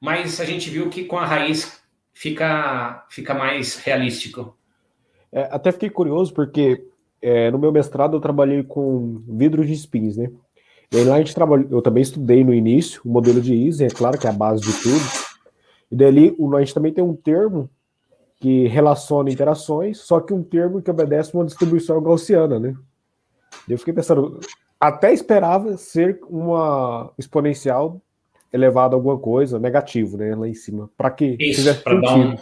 Mas a gente viu que com a raiz fica mais realístico. Até fiquei curioso porque no meu mestrado eu trabalhei com vidro de spins, né? E aí lá eu também estudei no início o modelo de Ising, é claro que é a base de tudo. E dali a gente também tem um termo que relaciona interações, só que um termo que obedece uma distribuição gaussiana, né? Eu fiquei pensando, até esperava ser uma exponencial elevada a alguma coisa, negativo, né, lá em cima, para que fizesse sentido.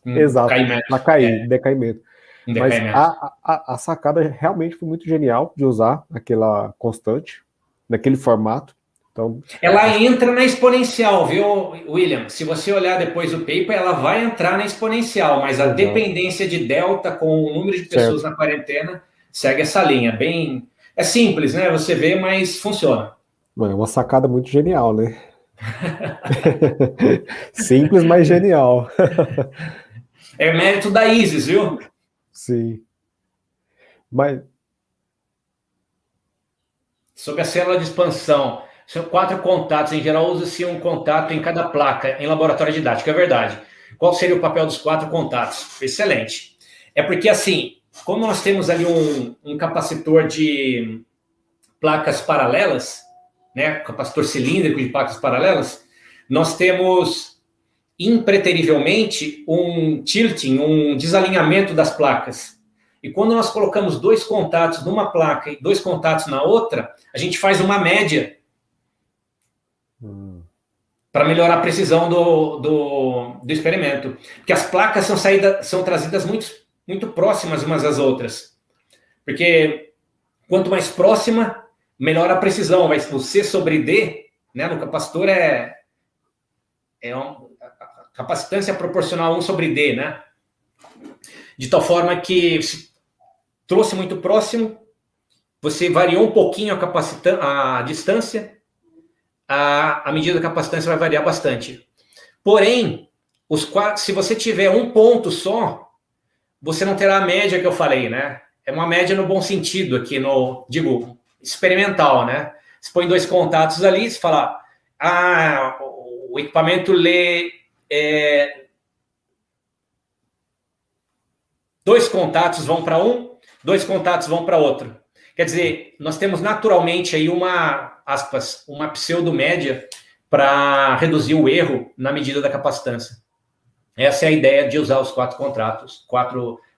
Exato, para cair, decaimento. Mas a sacada realmente foi muito genial de usar aquela constante, naquele formato. Então, ela entra na exponencial, viu, William? Se você olhar depois o paper, ela vai entrar na exponencial, mas a dependência de delta com o número de pessoas na quarentena segue essa linha. Bem, é simples, né? Você vê, mas funciona. É uma sacada muito genial, né? Simples, mas genial. É mérito da ISIS, viu? Sim. Mas... Sobre a célula de expansão, são 4 contatos. Em geral, usa-se um contato em cada placa em laboratório didático, é verdade. Qual seria o papel dos 4 contatos? Excelente. É porque, assim, como nós temos ali um capacitor de placas paralelas, né, capacitor cilíndrico de placas paralelas, nós temos impreterivelmente um tilting, um desalinhamento das placas. E quando nós colocamos 2 contatos numa placa e 2 contatos na outra, a gente faz uma média para melhorar a precisão do experimento. Porque as placas são trazidas muito muito próximas umas das outras. Porque quanto mais próxima, melhor a precisão. Vai o C sobre D, né, no capacitor a capacitância é proporcional a 1 sobre D, né? De tal forma que se trouxe muito próximo, você variou um pouquinho a distância, a medida da capacitância vai variar bastante. Porém, se você tiver um ponto só, você não terá a média que eu falei, né? É uma média no bom sentido aqui, digo, experimental, né? Você põe 2 contatos ali, você fala, o equipamento lê 2 contatos vão para um, 2 contatos vão para outro. Quer dizer, nós temos naturalmente aí uma pseudo-média para reduzir o erro na medida da capacitância. Essa é a ideia de usar os 4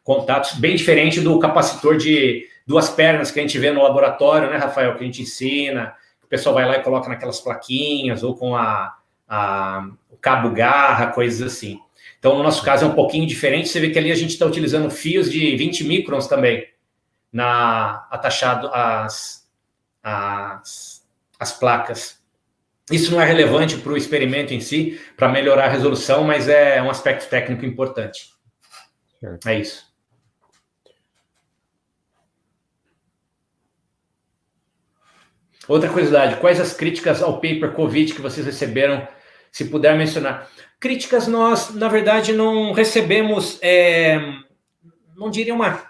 contatos, bem diferente do capacitor de 2 pernas que a gente vê no laboratório, né, Rafael, que a gente ensina, que o pessoal vai lá e coloca naquelas plaquinhas, ou com o cabo garra, coisas assim. Então, no nosso caso, é um pouquinho diferente. Você vê que ali a gente está utilizando fios de 20 microns também, atachado as placas. Isso não é relevante para o experimento em si, para melhorar a resolução, mas é um aspecto técnico importante. Certo. É isso. Outra curiosidade, quais as críticas ao paper COVID que vocês receberam, se puder mencionar? Críticas nós, na verdade, não recebemos, não diria uma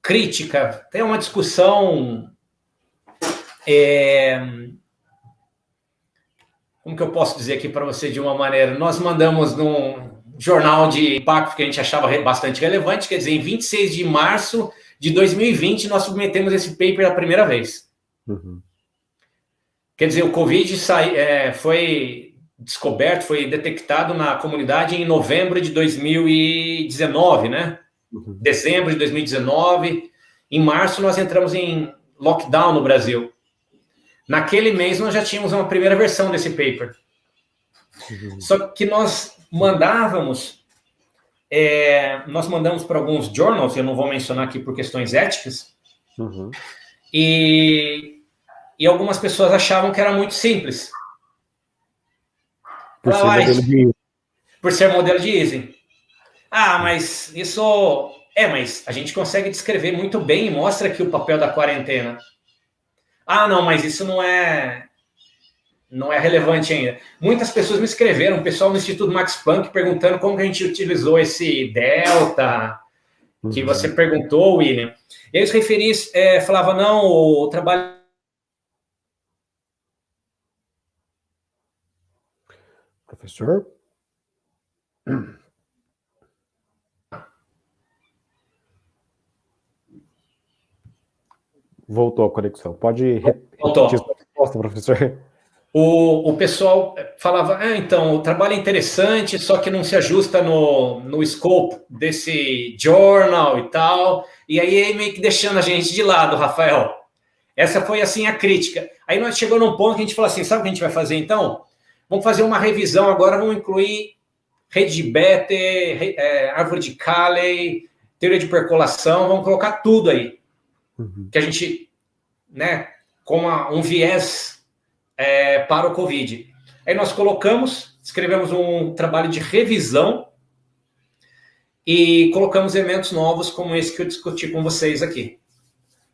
crítica, tem uma discussão, como que eu posso dizer aqui para você de uma maneira? Nós mandamos num jornal de impacto que a gente achava bastante relevante, quer dizer, em 26 de março de 2020, nós submetemos esse paper a primeira vez. Uhum. Quer dizer, o COVID foi descoberto, foi detectado na comunidade em novembro de 2019, né? Uhum. Dezembro de 2019. Em março, nós entramos em lockdown no Brasil. Naquele mês, nós já tínhamos uma primeira versão desse paper. Uhum. Só que nós mandamos para alguns journals, eu não vou mencionar aqui por questões éticas, uhum. E algumas pessoas achavam que era muito simples. Por ser modelo de Ising. Mas isso... mas a gente consegue descrever muito bem e mostra aqui o papel da quarentena. Não, mas isso não é relevante ainda. Muitas pessoas me escreveram, o pessoal do Instituto Max Planck, perguntando como que a gente utilizou esse delta que você perguntou, William. E aí os referis falavam, não, o trabalho... Professor? Voltou a conexão. Pode repetir a resposta, professor? O pessoal falava, então, o trabalho é interessante, só que não se ajusta no scope desse journal e tal, e aí meio que deixando a gente de lado, Rafael. Essa foi, assim, a crítica. Aí nós chegamos num ponto que a gente falou assim, sabe o que a gente vai fazer, então? Vamos fazer uma revisão agora, vamos incluir rede de Bethe, árvore de Cayley, teoria de percolação, vamos colocar tudo aí. Uhum. Que a gente, né, com um viés para o COVID. Aí nós escrevemos um trabalho de revisão e colocamos elementos novos como esse que eu discuti com vocês aqui.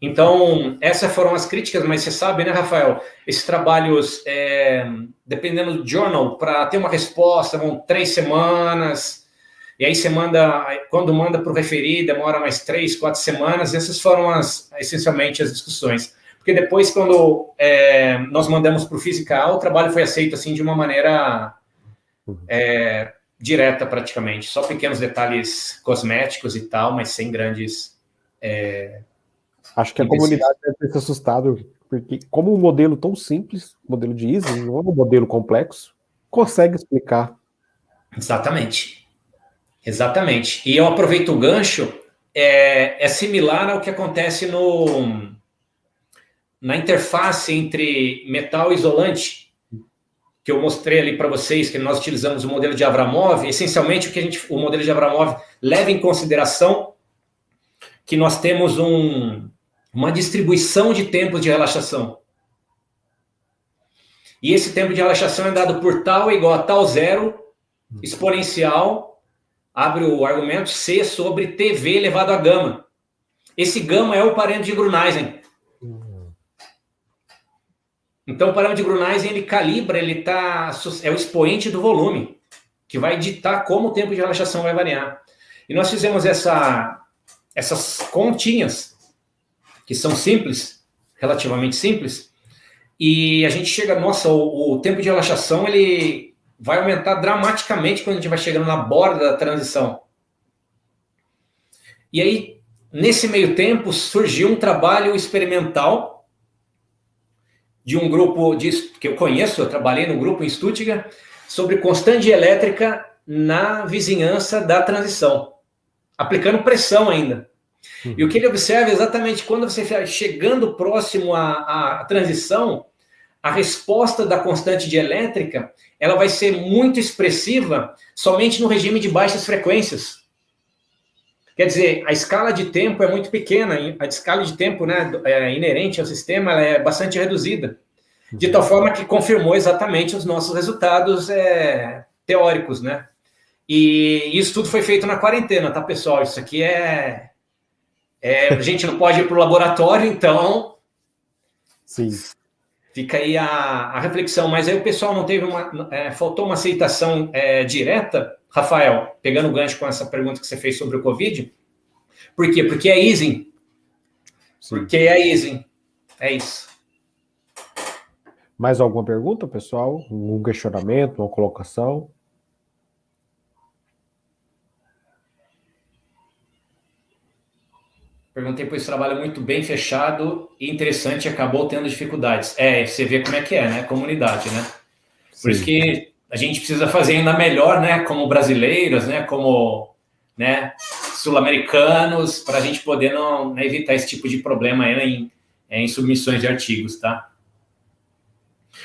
Então, essas foram as críticas, mas você sabe, né, Rafael, esses trabalhos, dependendo do journal, para ter uma resposta, vão 3 semanas, e aí você quando manda para o referido, demora mais 3, 4 semanas, essas foram essencialmente as discussões. Porque depois, quando nós mandamos para o Physical, o trabalho foi aceito assim de uma maneira direta, praticamente. Só pequenos detalhes cosméticos e tal, mas sem grandes... Acho que a comunidade deve ter se assustado, porque como um modelo tão simples, modelo de Ising, não é um modelo complexo, consegue explicar. Exatamente. Exatamente. E eu aproveito o gancho, é similar ao que acontece na interface entre metal e isolante, que eu mostrei ali para vocês, que nós utilizamos o modelo de Avramov. Essencialmente, o modelo de Avramov leva em consideração que nós temos uma distribuição de tempos de relaxação. E esse tempo de relaxação é dado por tal igual a tal zero, exponencial, abre o argumento, C sobre TV elevado a gama. Esse gama é o parâmetro de Gruneisen. Então, o parâmetro de Gruneisen, ele calibra, é o expoente do volume, que vai ditar como o tempo de relaxação vai variar. E nós fizemos essas continhas, que são simples, relativamente simples, e a gente chega, nossa, o tempo de relaxação, ele vai aumentar dramaticamente quando a gente vai chegando na borda da transição. E aí, nesse meio tempo, surgiu um trabalho experimental de um grupo que eu conheço, eu trabalhei no grupo em Stuttgart, sobre constante elétrica na vizinhança da transição, aplicando pressão ainda. E o que ele observa é exatamente quando você está chegando próximo à transição, a resposta da constante de elétrica, ela vai ser muito expressiva somente no regime de baixas frequências. Quer dizer, a escala de tempo é muito pequena, a escala de tempo, né, inerente ao sistema, ela é bastante reduzida, de tal forma que confirmou exatamente os nossos resultados teóricos, né? E isso tudo foi feito na quarentena, tá, pessoal? Isso aqui a gente não pode ir para o laboratório, então... Sim. Fica aí a reflexão, mas aí o pessoal não teve faltou uma aceitação direta, Rafael, pegando o gancho com essa pergunta que você fez sobre o Covid. Por quê? Porque é easing. Sim. Porque é easing. É isso. Mais alguma pergunta, pessoal? Um questionamento, uma colocação? Perguntei, pois trabalho muito bem fechado e interessante, acabou tendo dificuldades. Você vê como é que é, né? Comunidade, né? Por isso que a gente precisa fazer ainda melhor, né? Como brasileiros, né? Como, né? Sul-americanos, para a gente poder não evitar esse tipo de problema aí em submissões de artigos, tá?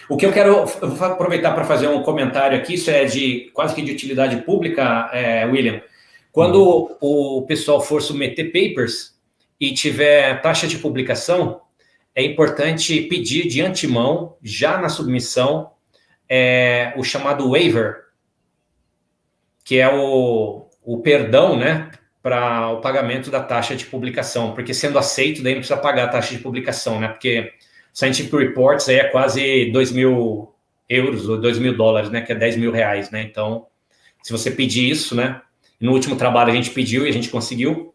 O que eu vou aproveitar para fazer um comentário aqui, isso é quase que de utilidade pública, William. Quando o pessoal for submeter papers e tiver taxa de publicação, é importante pedir de antemão, já na submissão, o chamado waiver, que é o perdão, né, para o pagamento da taxa de publicação, porque sendo aceito, daí não precisa pagar a taxa de publicação, né, porque Scientific Reports aí é quase 2.000 euros ou 2.000 dólares, né, que é 10 mil reais, né, então, se você pedir isso, né, no último trabalho a gente pediu e a gente conseguiu,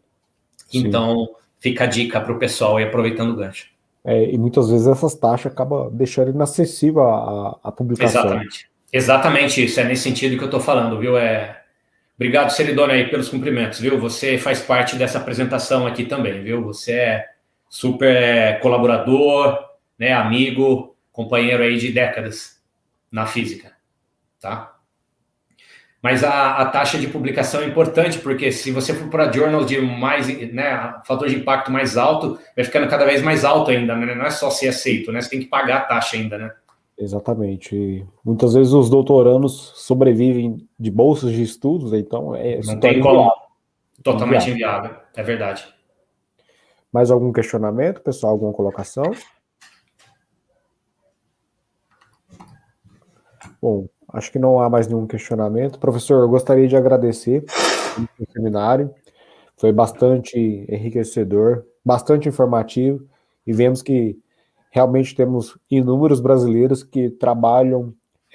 então... Fica a dica para o pessoal e aproveitando o gancho. E muitas vezes essas taxas acabam deixando inacessível a publicação. Exatamente isso, é nesse sentido que eu estou falando, viu? Obrigado, Seridone, aí pelos cumprimentos, viu? Você faz parte dessa apresentação aqui também, viu? Você é super colaborador, né? Amigo, companheiro aí de décadas na física, tá? Mas a taxa de publicação é importante, porque se você for para journal de mais, né, fator de impacto mais alto, vai ficando cada vez mais alto ainda, né? Não é só ser aceito, né? Você tem que pagar a taxa ainda, né? Exatamente. E muitas vezes os doutorandos sobrevivem de bolsas de estudos, então não tem como. Totalmente inviável, é verdade. Mais algum questionamento, pessoal? Alguma colocação? Bom, acho que não há mais nenhum questionamento. Professor, eu gostaria de agradecer o seminário. Foi bastante enriquecedor, bastante informativo, e vemos que realmente temos inúmeros brasileiros que trabalham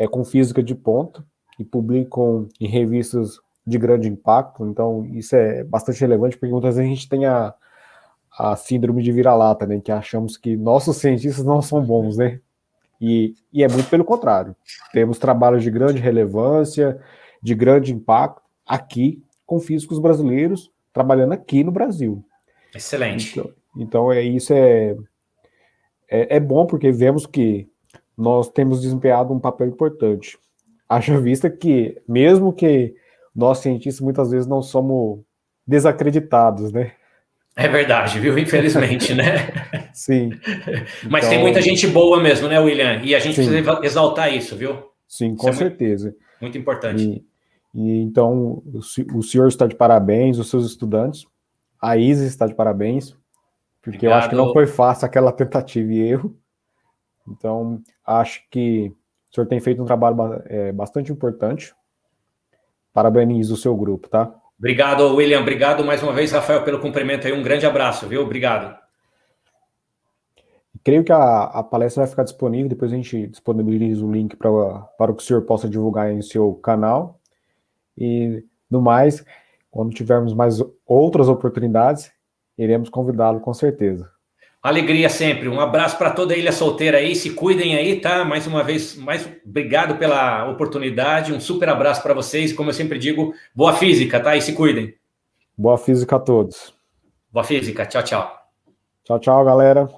com física de ponta e publicam em revistas de grande impacto. Então, isso é bastante relevante, porque muitas vezes a gente tem a síndrome de vira-lata, né, que achamos que nossos cientistas não são bons, né? E é muito pelo contrário. Temos trabalhos de grande relevância, de grande impacto, aqui, com físicos brasileiros, trabalhando aqui no Brasil. Excelente. Então isso é bom, porque vemos que nós temos desempenhado um papel importante. Haja vista que, mesmo que nós cientistas muitas vezes não somos desacreditados, né? É verdade, viu? Infelizmente, né? Sim. Mas tem muita gente boa mesmo, né, William? E a gente precisa exaltar isso, viu? Sim, com certeza. Muito importante. E então, o senhor está de parabéns, os seus estudantes. A Isis está de parabéns, porque Obrigado. eu acho que não foi fácil aquela tentativa e erro. Então, acho que o senhor tem feito um trabalho bastante importante. Parabenizo o seu grupo, tá? Obrigado, William. Obrigado mais uma vez, Rafael, pelo cumprimento aí. Um grande abraço, viu? Obrigado. Creio que a palestra vai ficar disponível, depois a gente disponibiliza o link para que o senhor possa divulgar em seu canal. E, no mais, quando tivermos mais outras oportunidades, iremos convidá-lo com certeza. Alegria sempre. Um abraço para toda a Ilha Solteira aí. Se cuidem aí, tá? Mais uma vez, obrigado pela oportunidade. Um super abraço para vocês. Como eu sempre digo, boa física, tá? E se cuidem. Boa física a todos. Boa física. Tchau, tchau. Tchau, tchau, galera.